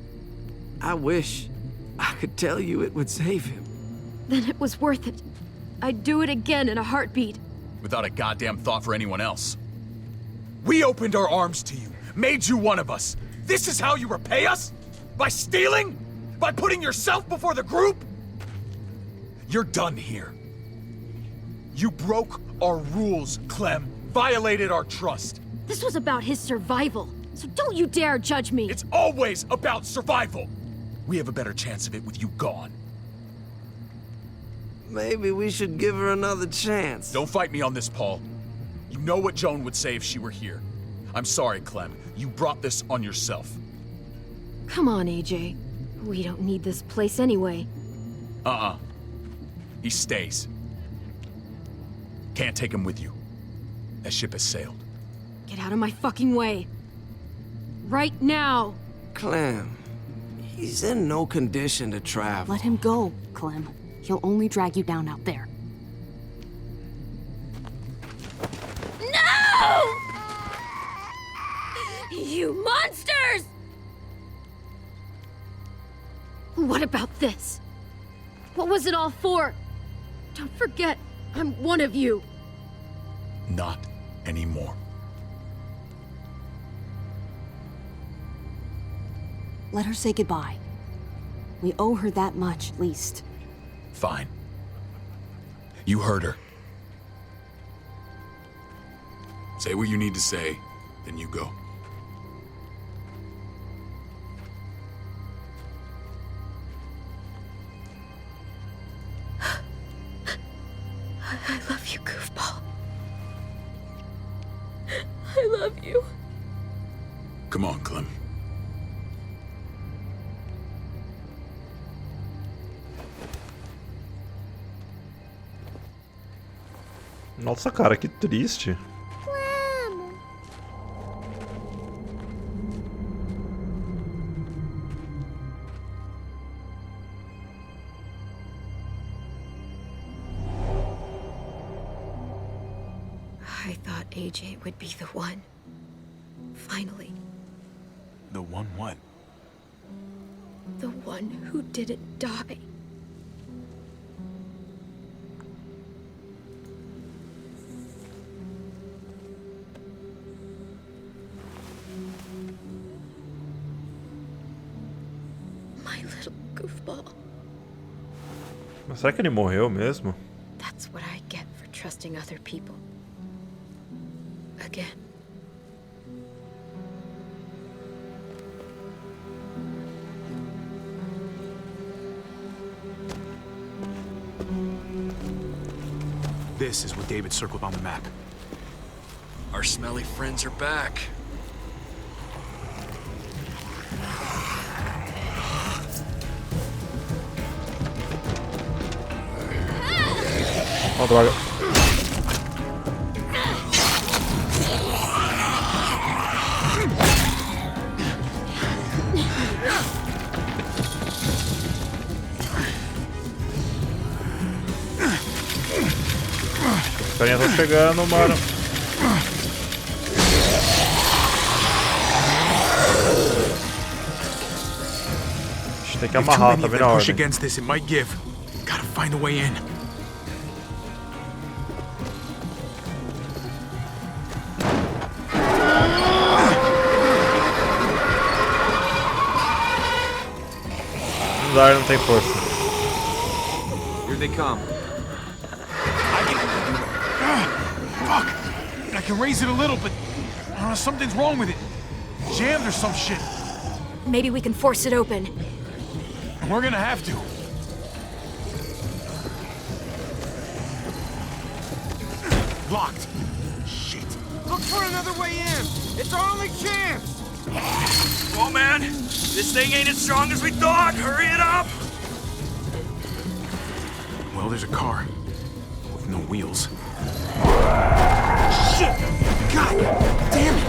I wish I could tell you it would save him. Then it was worth it. I'd do it again in a heartbeat. Without a goddamn thought for anyone else. We opened our arms to you, made you one of us. This is how you repay us? By stealing? By putting yourself before the group? You're done here. You broke our rules, Clem. Violated our trust. This was about his survival, so don't you dare judge me. It's always about survival. We have a better chance of it with you gone. Maybe we should give her another chance. Don't fight me on this, Paul. You know what Joan would say if she were here. I'm sorry, Clem. You brought this on yourself. Come on, AJ. We don't need this place anyway. He stays. Can't take him with you. That ship has sailed. Get out of my fucking way. Right now. Clem, he's in no condition to travel. Let him go, Clem. He'll only drag you down out there. No! You monsters! What about this? What was it all for? Don't forget, I'm one of you. Not anymore. Let her say goodbye. We owe her that much, at least. Fine. You heard her. Say what you need to say, then you go. I love you, goofball. I love you. Come on, Clem. Nossa, cara, que triste. I thought AJ would be the one. Finally. The one what? The one who didn't die. My little goofball. Mas será que ele morreu mesmo? That's what I get for trusting other people. Again. This is what David circled on the map. Our smelly friends are back. Oh, droga. Os carinhas estão chegando, mano. A gente tem que amarrar, tá vendo a push ordem? against this, it might give. Gotta find a way in. Não tem força. Here they come. Fuck! I can raise it a little, but something's wrong with it. Jammed or some shit. Maybe we can force it open. We're gonna have to. Locked. Shit. Look for another way in. It's our only chance. Come on, man. This thing ain't as strong as we thought. Hurry it up. Well, there's a car with no wheels. Shit! God damn it!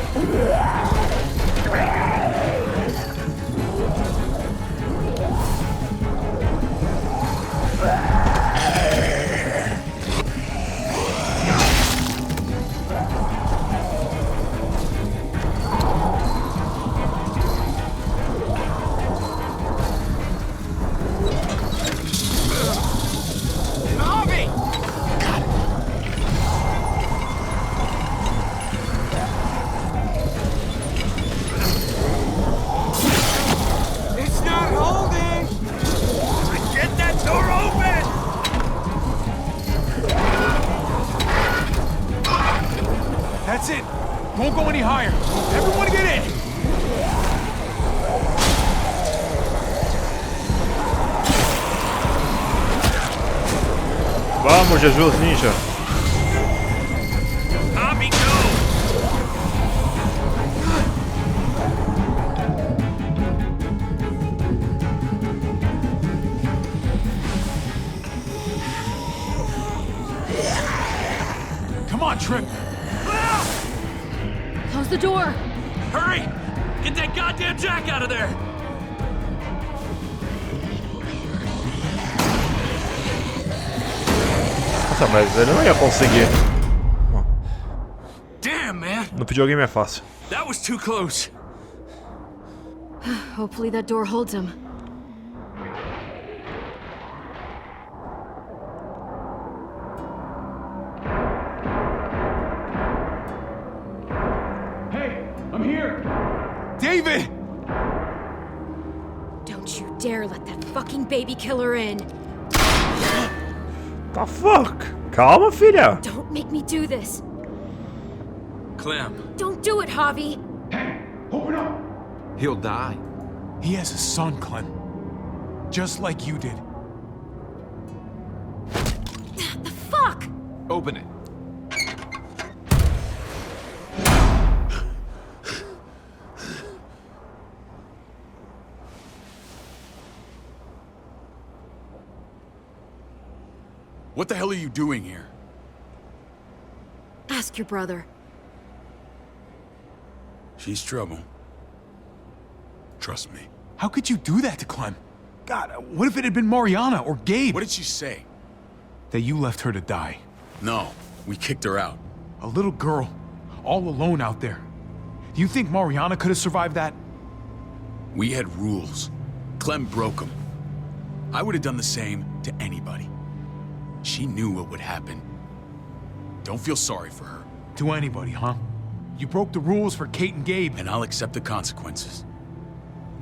Vamos, Jesus Ninja. Hobby, go! Come on, Trip. Close the door. Hurry! Get that goddamn jack out of there! Nossa, mas ele não ia conseguir. Damn, man! No videogame é fácil. That was too close. Hopefully that door holds him. Hey, I'm here. David! Don't you dare let that fucking baby killer in. The fuck? Calma, filha. Don't make me do this. Clem. Don't do it, Javi. Open up. He'll die. He has a son, Clem. Just like you did. The fuck? Open it. What the hell are you doing here? Ask your brother. She's trouble. Trust me. How could you do that to Clem? God, what if it had been Mariana or Gabe? What did she say? That you left her to die. No, we kicked her out. A little girl, all alone out there. Do you think Mariana could have survived that? We had rules. Clem broke them. I would have done the same to anybody. She knew what would happen. Don't feel sorry for her. To anybody, huh? You broke the rules for Kate and Gabe. And I'll accept the consequences.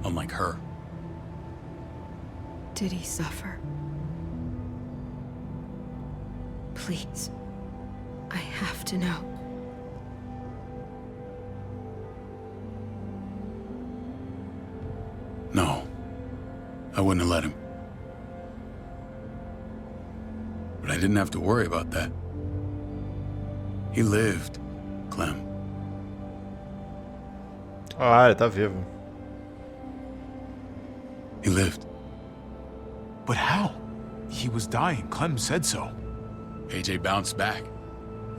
Unlike her. Did he suffer? Please. I have to know. No. I wouldn't have let him. But I didn't have to worry about that. He lived, Clem. Ah, ele tá vivo. He lived. But how? He was dying. Clem said so. AJ bounced back.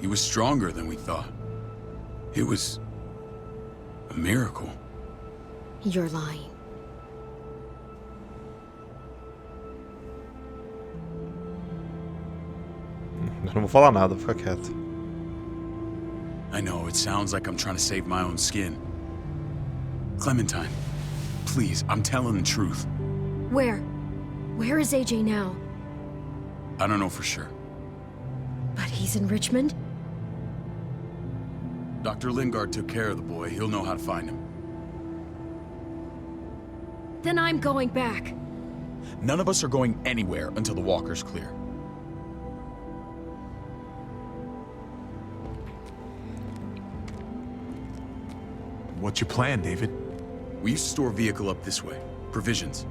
He was stronger than we thought. It was a miracle. You're lying. Eu não vou falar nada, vou ficar quieto. I know, it sounds like I'm trying to save my own skin. Clementine, please, I'm telling the truth. Where? Where is AJ now? I don't know for sure. But he's in Richmond? Dr. Lingard took care of the boy. He'll know how to find him. Then I'm going back. None of us are going anywhere until the walker's clear. What's your plan, David? We used to store a vehicle up this way. Provisions.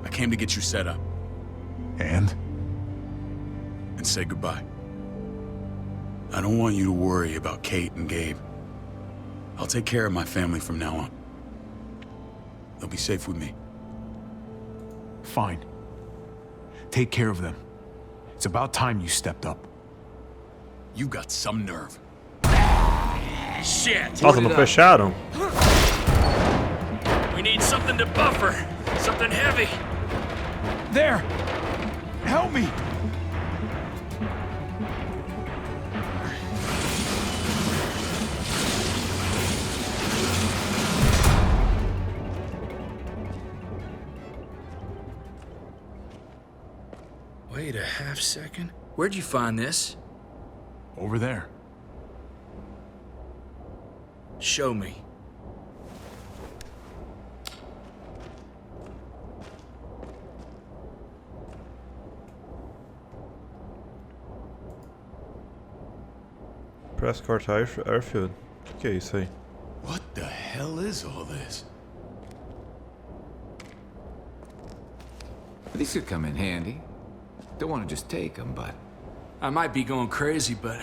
I came to get you set up. And? And say goodbye. I don't want you to worry about Kate and Gabe. I'll take care of my family from now on. They'll be safe with me. Fine. Take care of them. It's about time you stepped up. You got some nerve. Shit! Nossa, não fecharam? We need something to buffer. Something heavy. There! Help me! Wait a half second. Where'd you find this? Over there. Show me. Prescott Airfield. O que é isso aí? What the hell is all this? These could come in handy. Don't want to just take them, but I might be going crazy, but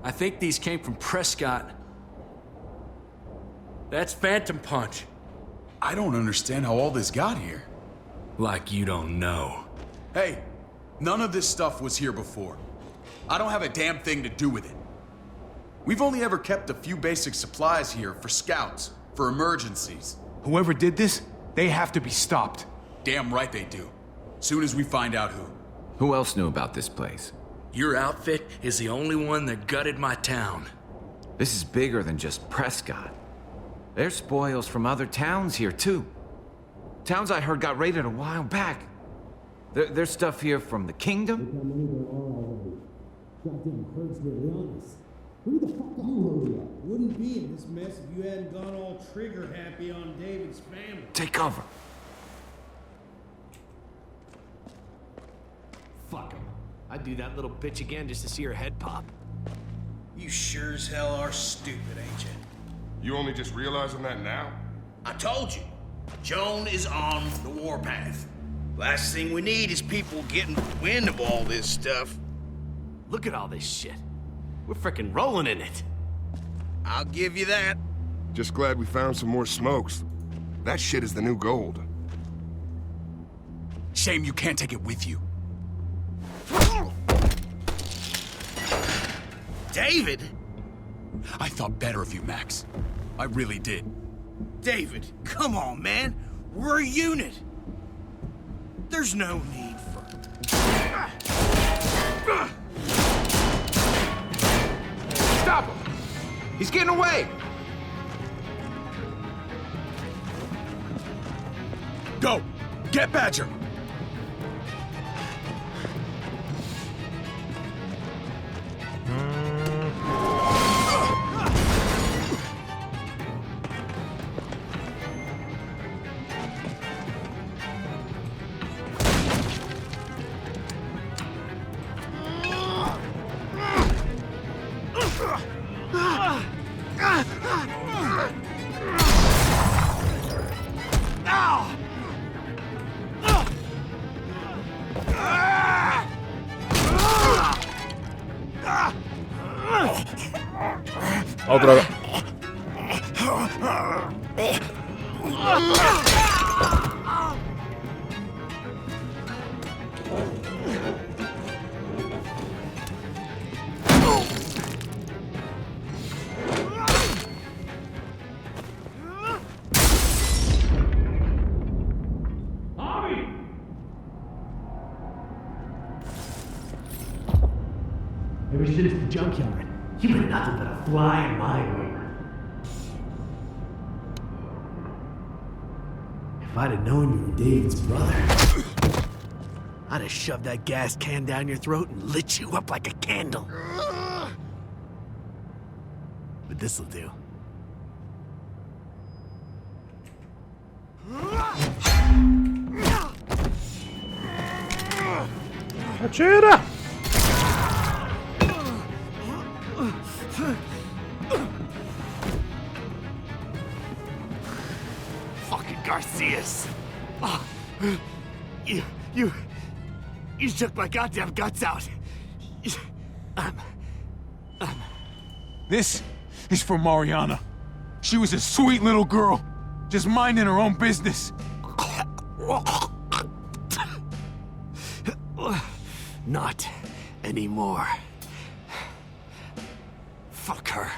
I think these came from Prescott. That's Phantom Punch. I don't understand how all this got here. Like you don't know. Hey, none of this stuff was here before. I don't have a damn thing to do with it. We've only ever kept a few basic supplies here for scouts, for emergencies. Whoever did this, they have to be stopped. Damn right they do. Soon as we find out who. Who else knew about this place? Your outfit is the only one that gutted my town. This is bigger than just Prescott. There's spoils from other towns here, too. Towns I heard got raided a while back. There's stuff here from the kingdom. Goddamn hurts their illness. Who the fuck you hurry up? Wouldn't be in this mess if you hadn't gone all trigger happy on David's family. Take cover. Fuck him. I'd do that little bitch again just to see her head pop. You sure as hell are stupid, ain't you? You only just realizing that now? I told you. Joan is on the warpath. Last thing we need is people getting wind of all this stuff. Look at all this shit. We're frickin' rolling in it. I'll give you that. Just glad we found some more smokes. That shit is the new gold. Shame you can't take it with you. David? I thought better of you, Max. I really did. David, come on, man. We're a unit. There's no need for... Stop him! He's getting away! Go! Get Badger! Oh, droga. Ever since the junkyard, you've been nothing but a fly in my wing. If I'd have known you were David's brother, I'd have shoved that gas can down your throat and lit you up like a candle. But this'll do. Atira! Fucking Garcias! Oh, you took my goddamn guts out. This is for Mariana. She was a sweet little girl, just minding her own business. Not anymore. Fuck her,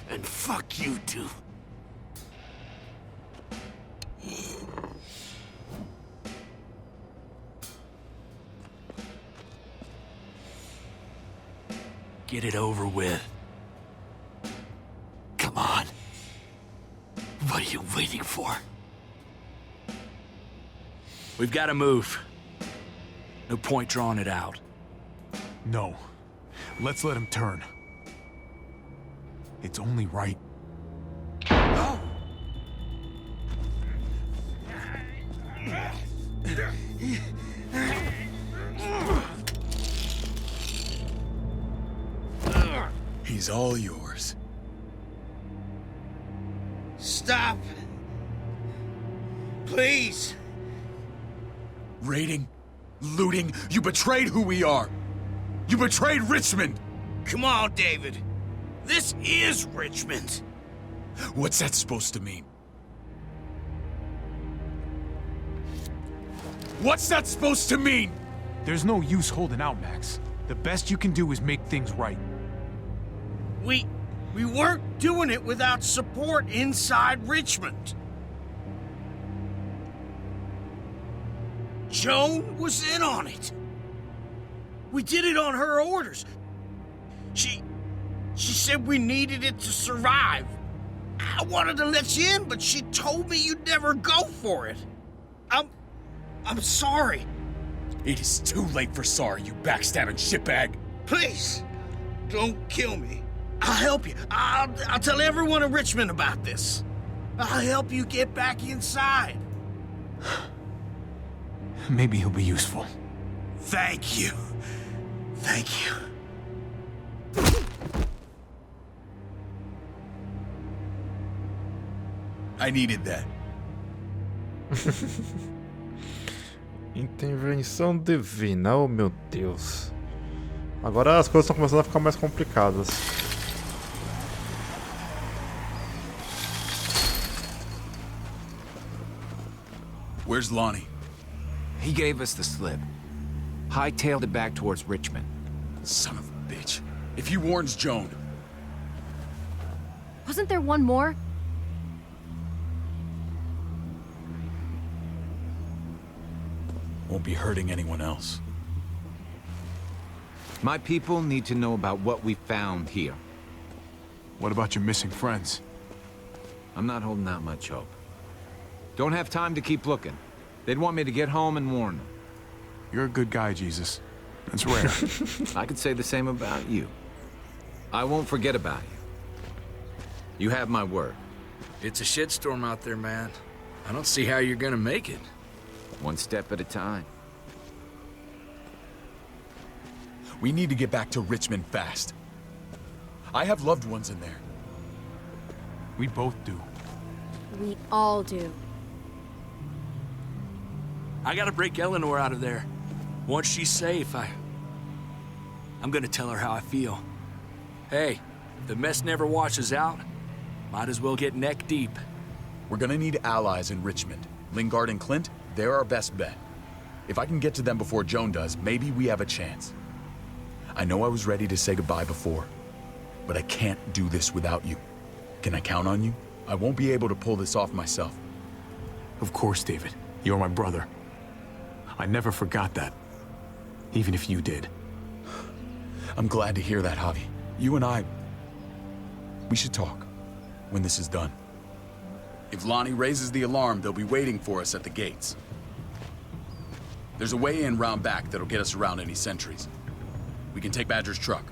and fuck you too. Get it over with. Come on. What are you waiting for? We've got to move. No point drawing it out. No. Let's let him turn. It's only right. He's all yours. Stop. Please. Raiding, looting, you betrayed who we are. You betrayed Richmond! Come on, David. This is Richmond. What's that supposed to mean? What's that supposed to mean? There's no use holding out, Max. The best you can do is make things right. We weren't doing it without support inside Richmond. Joan was in on it. We did it on her orders. She said we needed it to survive. I wanted to let you in, but she told me you'd never go for it. I'm sorry. It is too late for sorry, you backstabbing shitbag. Please, don't kill me. I'll help you. I'll tell everyone in Richmond about this. I'll help you get back inside. Maybe he'll be useful. Thank you. Thank you. I needed that. Intervenção divina, oh meu Deus. Agora as coisas estão começando a ficar mais complicadas. Where's Lonnie? He gave us the slip. Hightailed it back towards Richmond. Son of a bitch. If he warns Joan... Wasn't there one more? Won't be hurting anyone else. My people need to know about what we found here. What about your missing friends? I'm not holding out much hope. Don't have time to keep looking. They'd want me to get home and warn them. You're a good guy, Jesus. That's rare. I could say the same about you. I won't forget about you. You have my word. It's a shitstorm out there, man. I don't see how you're gonna make it. One step at a time. We need to get back to Richmond fast. I have loved ones in there. We both do. We all do. I gotta break Eleanor out of there. Once she's safe, I'm gonna tell her how I feel. Hey, if the mess never washes out, might as well get neck deep. We're gonna need allies in Richmond. Lingard and Clint, they're our best bet. If I can get to them before Joan does, maybe we have a chance. I know I was ready to say goodbye before, but I can't do this without you. Can I count on you? I won't be able to pull this off myself. Of course, David. You're my brother. I never forgot that. Even if you did. I'm glad to hear that, Javi. You and I... we should talk when this is done. If Lonnie raises the alarm, they'll be waiting for us at the gates. There's a way in round back that'll get us around any sentries. We can take Badger's truck.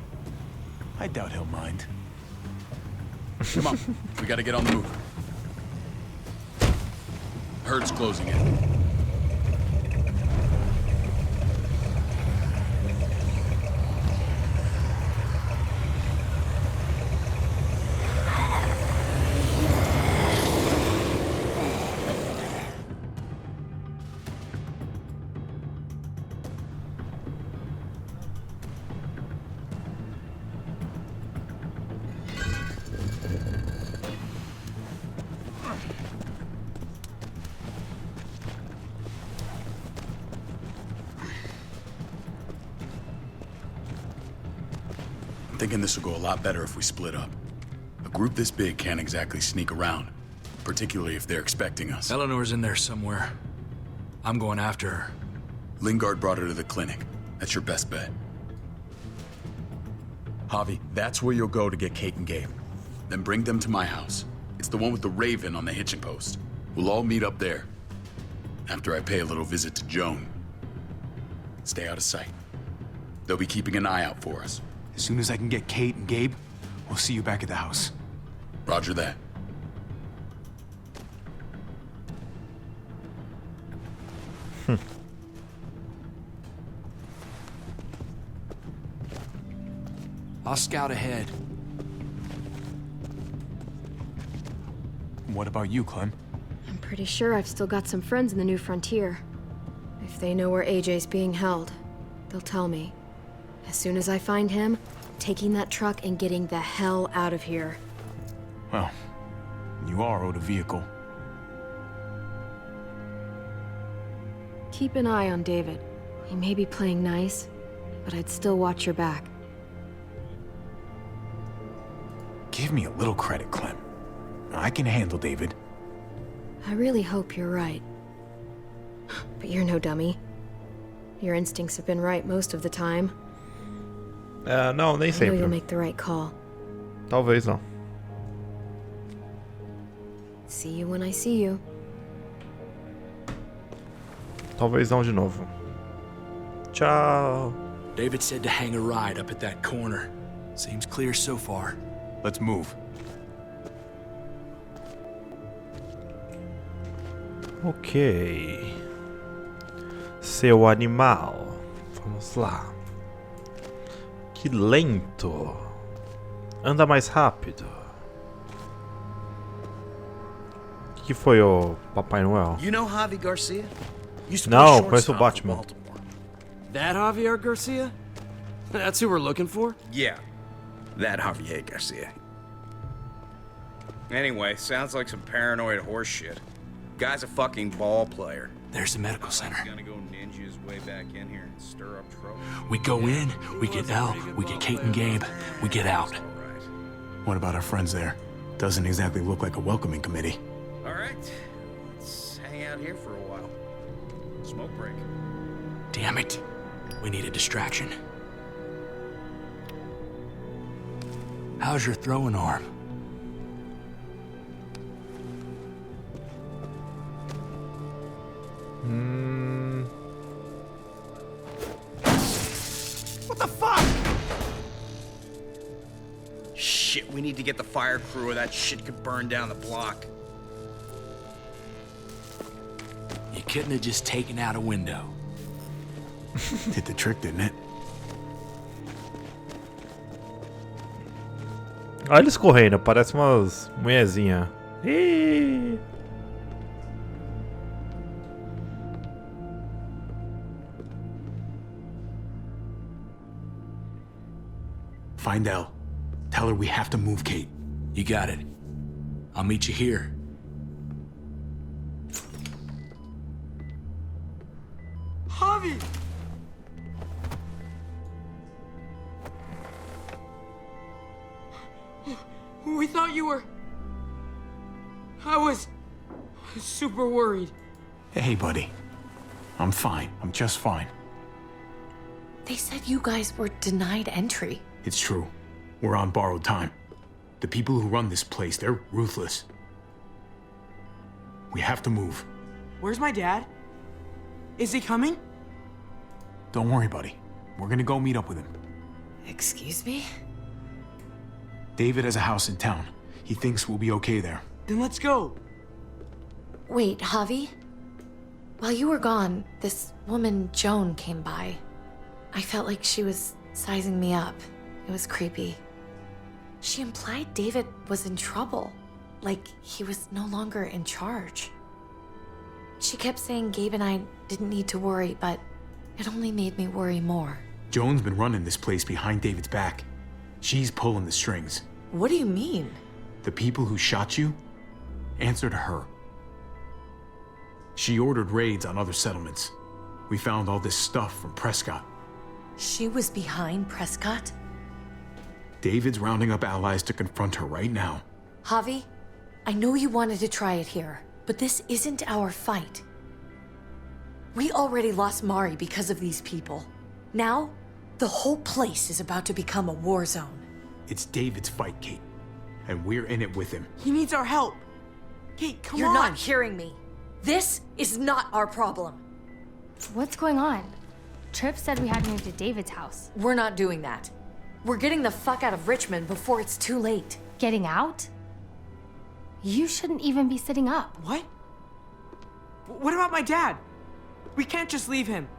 I doubt he'll mind. Come on, we gotta get on the move. Herd's closing in. Thinking this will go a lot better if we split up. A group this big can't exactly sneak around, particularly if they're expecting us. Eleanor's in there somewhere. I'm going after her. Lingard brought her to the clinic. That's your best bet. Javi, that's where you'll go to get Kate and Gabe. Then bring them to my house. It's the one with the raven on the hitching post. We'll all meet up there. After I pay a little visit to Joan. Stay out of sight. They'll be keeping an eye out for us. As soon as I can get Kate and Gabe, we'll see you back at the house. Roger that. I'll scout ahead. What about you, Clem? I'm pretty sure I've still got some friends in the New Frontier. If they know where AJ's being held, they'll tell me. As soon as I find him, taking that truck and getting the hell out of here. Well, you are owed a vehicle. Keep an eye on David. He may be playing nice, but I'd still watch your back. Give me a little credit, Clem. I can handle David. I really hope you're right. But you're no dummy. Your instincts have been right most of the time. Não, nem I know sempre. you'll make the right call. Talvez não. See you when I see you. Talvez não de novo. Tchau. David said to hang a ride up at that corner. Seems clear so far. Let's move. Ok. Seu animal. Vamos lá. Que lento. Anda mais rápido. O que foi o Papai Noel? You know Javi Garcia? Used to Não, play conheço o shortstop for Batman. Baltimore. That Javier Garcia? That's who we're looking for? Yeah, that Javier Garcia. Anyway, sounds like some paranoid horse shit. Guy's a fucking ball player. There's the medical center. Gonna go ninja his way back in here and stir up trouble. We go in, we get Elle, we get Kate and Gabe, we get out. What about our friends there? Doesn't exactly look like a welcoming committee. All right, let's hang out here for a while. Smoke break. Damn it. We need a distraction. How's your throwing arm? What the fuck? Shit, we need to get the fire crew or that shit could burn down the block. You couldn't have just taken out a window. Did the trick, didn't it? Olha eles correndo, parece umas mulherzinhas. Ih! Find Elle. Tell her we have to move Kate. You got it. I'll meet you here. Javi! We thought you were... I was super worried. Hey, buddy. I'm fine. I'm just fine. They said you guys were denied entry. It's true. We're on borrowed time. The people who run this place, they're ruthless. We have to move. Where's my dad? Is he coming? Don't worry, buddy. We're gonna go meet up with him. Excuse me? David has a house in town. He thinks we'll be okay there. Then let's go. Wait, Javi? While you were gone, this woman, Joan, came by. I felt like she was sizing me up. It was creepy. She implied David was in trouble. Like he was no longer in charge. She kept saying Gabe and I didn't need to worry, but it only made me worry more. Joan's been running this place behind David's back. She's pulling the strings. What do you mean? The people who shot you answered her. She ordered raids on other settlements. We found all this stuff from Prescott. She was behind Prescott? David's rounding up allies to confront her right now. Javi, I know you wanted to try it here, but this isn't our fight. We already lost Mari because of these people. Now, the whole place is about to become a war zone. It's David's fight, Kate. And we're in it with him. He needs our help. Kate, come on. You're not hearing me. This is not our problem. What's going on? Tripp said we had to move to David's house. We're not doing that. We're getting the fuck out of Richmond before it's too late. Getting out? You shouldn't even be sitting up. What? What about my dad? We can't just leave him.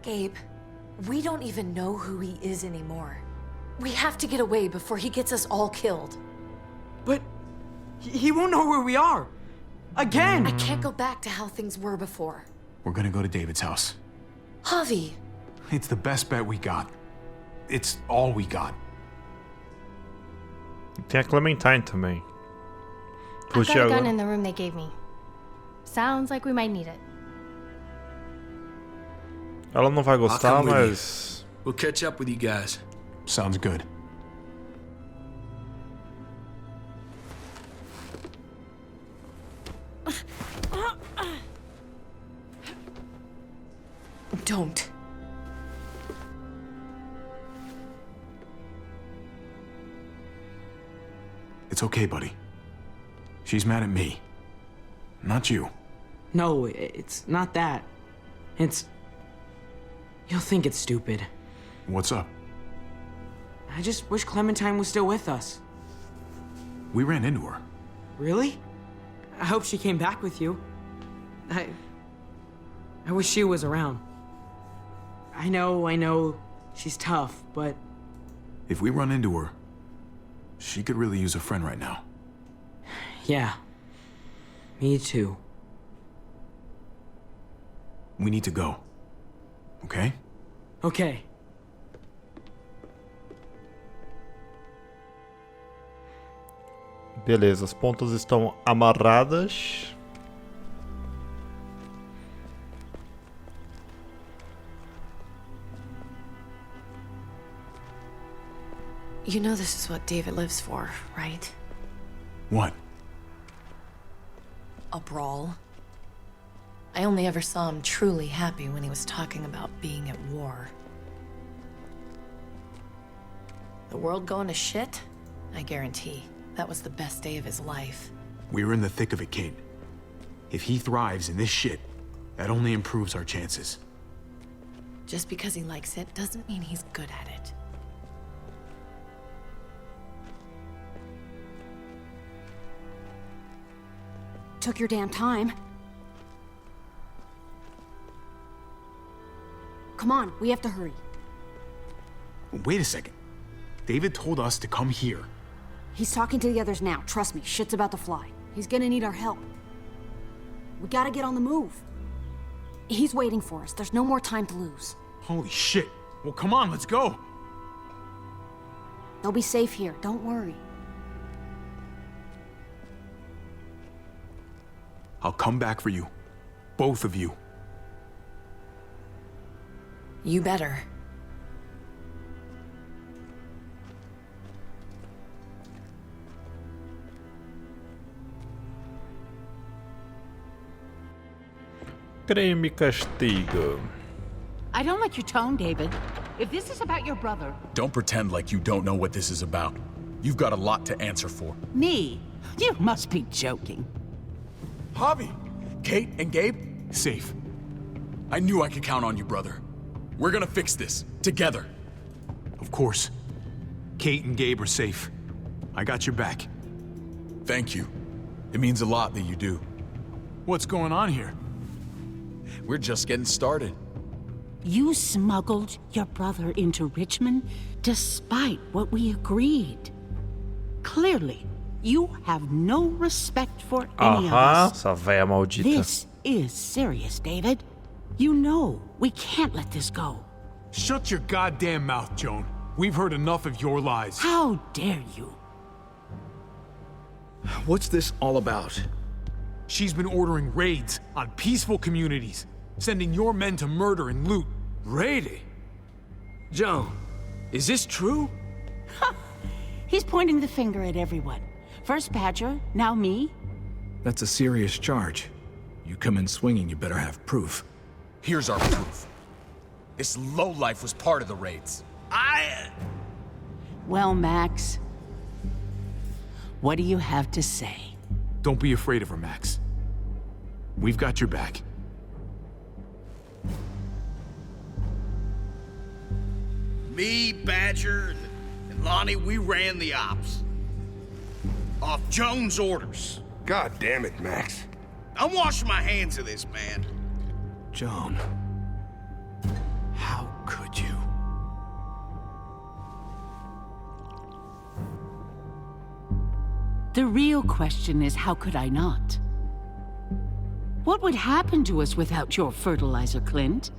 Gabe, we don't even know who he is anymore. We have to get away before he gets us all killed. But he won't know where we are. Again! I can't go back to how things were before. We're gonna go to David's house. Javi, It's the best bet we got. It's all we got. Tem a Clementine também. I've got a gun in the room they gave me. Sounds like we might need it. Ela não vai gostar, I'll come with mas... you. We'll catch up with you guys. Sounds good. Don't. It's okay, buddy. She's mad at me. Not you. No, it's not that. It's... You'll think it's stupid. What's up? I just wish Clementine was still with us. We ran into her. Really? I hope she came back with you. I wish she was around. I know, she's tough, but... If we run into her, she could really use a friend right now. Yeah. Me too. We need to go. Okay? Okay. Beleza, as pontas estão amarradas. You know this is what David lives for, right? What? A brawl. I only ever saw him truly happy when he was talking about being at war. The world going to shit? I guarantee. That was the best day of his life. We're in the thick of it, Kate. If he thrives in this shit, that only improves our chances. Just because he likes it doesn't mean he's good at it. Took your damn time. Come on, we have to hurry. Wait a second. David told us to come here. He's talking to the others now. Trust me, shit's about to fly. He's gonna need our help. We gotta get on the move. He's waiting for us. There's no more time to lose. Holy shit. Well, come on, let's go. They'll be safe here. Don't worry. I'll come back for you. Both of you. You better. Creme castigo. I don't like your tone, David. If this is about your brother... Don't pretend like you don't know what this is about. You've got a lot to answer for. Me? You must be joking. Javi! Kate and Gabe? Safe. I knew I could count on you, brother. We're gonna fix this. Together. Of course. Kate and Gabe are safe. I got your back. Thank you. It means a lot that you do. What's going on here? We're just getting started. You smuggled your brother into Richmond despite what we agreed. Clearly, you have no respect for any of us. Essa véia maldita. This is serious, David. You know we can't let this go. Shut your goddamn mouth, Joan. We've heard enough of your lies. How dare you? What's this all about? She's been ordering raids on peaceful communities, sending your men to murder and loot. Raiding? Joan, is this true? He's pointing the finger at everyone. First Badger, now me. That's a serious charge. You come in swinging, you better have proof. Here's our proof. This lowlife was part of the raids. Well, Max, what do you have to say? Don't be afraid of her, Max. We've got your back. Me, Badger, and Lonnie, we ran the ops. Off Joan's orders. God damn it, Max. I'm washing my hands of this, man. Joan. How could you? The real question is, how could I not? What would happen to us without your fertilizer, Clint?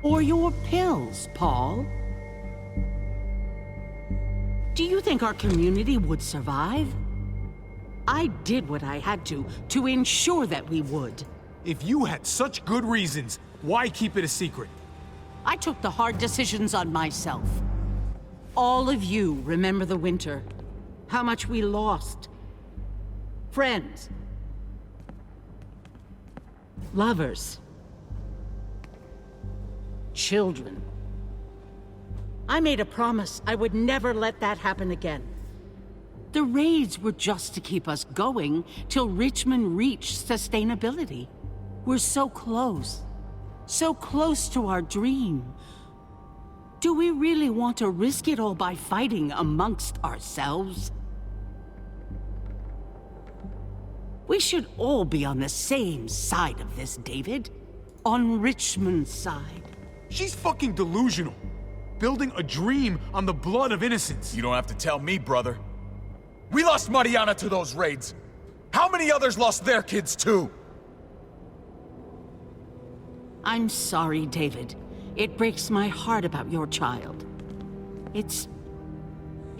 Or your pills, Paul? Do you think our community would survive? I did what I had to ensure that we would. If you had such good reasons, why keep it a secret? I took the hard decisions on myself. All of you remember the winter. How much we lost. Friends. Lovers. Children. I made a promise I would never let that happen again. The raids were just to keep us going till Richmond reached sustainability. We're so close to our dream. Do we really want to risk it all by fighting amongst ourselves? We should all be on the same side of this, David. On Richmond's side. She's fucking delusional. Building a dream on the blood of innocents. You don't have to tell me, brother. We lost Mariana to those raids. How many others lost their kids too? I'm sorry, David. It breaks my heart about your child. It's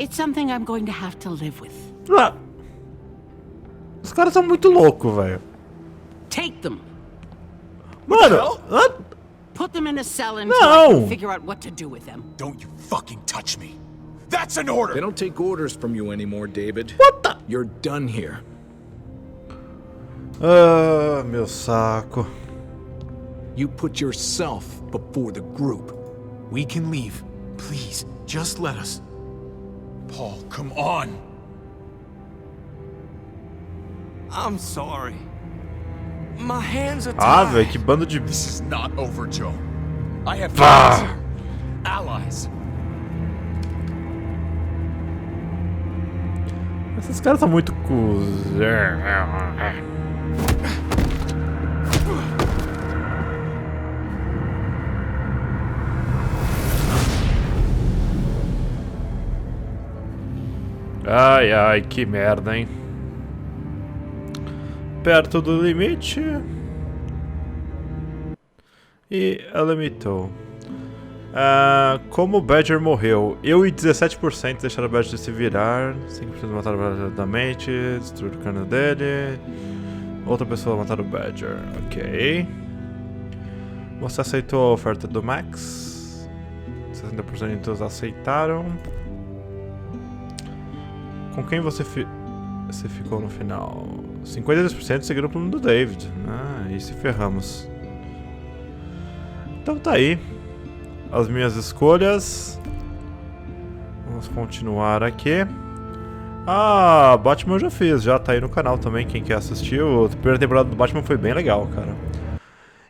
something I'm going to have to live with. Ah. Os caras são muito loucos, velho. Take them. Mano, Put them in a cell until I can figure out what to do with them. Don't you fucking touch me. That's an order. They don't take orders from you anymore, David. What the? You're done here. Ah, meu saco. You put yourself before the group. We can leave. Please, just let us. Paul, come on. I'm sorry. My hands are Ah, tied. velho, que bando de... This is not over, Joe. I have Ah. friends here. Allies. Esses caras são muito Ai, ai, que merda, hein? Perto do limite. E ela limitou. Como o Badger morreu? Eu e 17% deixaram o Badger se virar. 5% mataram o Badger diretamente. Destruíram o carne dele. Outra pessoa mataram o Badger. Ok. Você aceitou a oferta do Max? 60% aceitaram. Com quem você ficou no final? 52% seguiram o plano do David. Ah, e se ferramos. Então tá aí as minhas escolhas. Vamos continuar aqui. Ah, Batman eu já fiz, já tá aí no canal também, quem quer assistir. A primeira temporada do Batman foi bem legal, cara.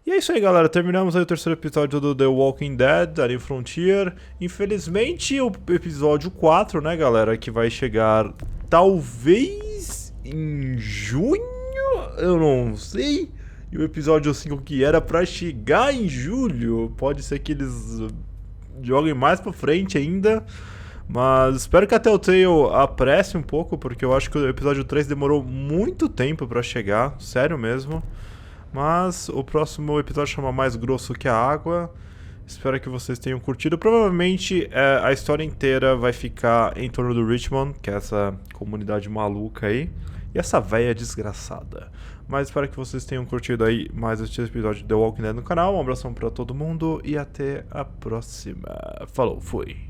E é isso aí, galera, terminamos aí o terceiro episódio do The Walking Dead, A New Frontier. Infelizmente o episódio 4, né, galera, que vai chegar talvez em junho, eu não sei. E o episódio 5 que era pra chegar em julho, pode ser que eles joguem mais pra frente ainda. Mas espero que a Telltale apresse um pouco, porque eu acho que o episódio 3 demorou muito tempo pra chegar, sério mesmo. Mas o próximo episódio chama Mais Grosso que a Água. Espero que vocês tenham curtido. Provavelmente a história inteira vai ficar em torno do Richmond, que é essa comunidade maluca aí. E essa véia desgraçada. Mas espero que vocês tenham curtido aí mais este episódio de The Walking Dead no canal. Um abração pra todo mundo e até a próxima. Falou, fui.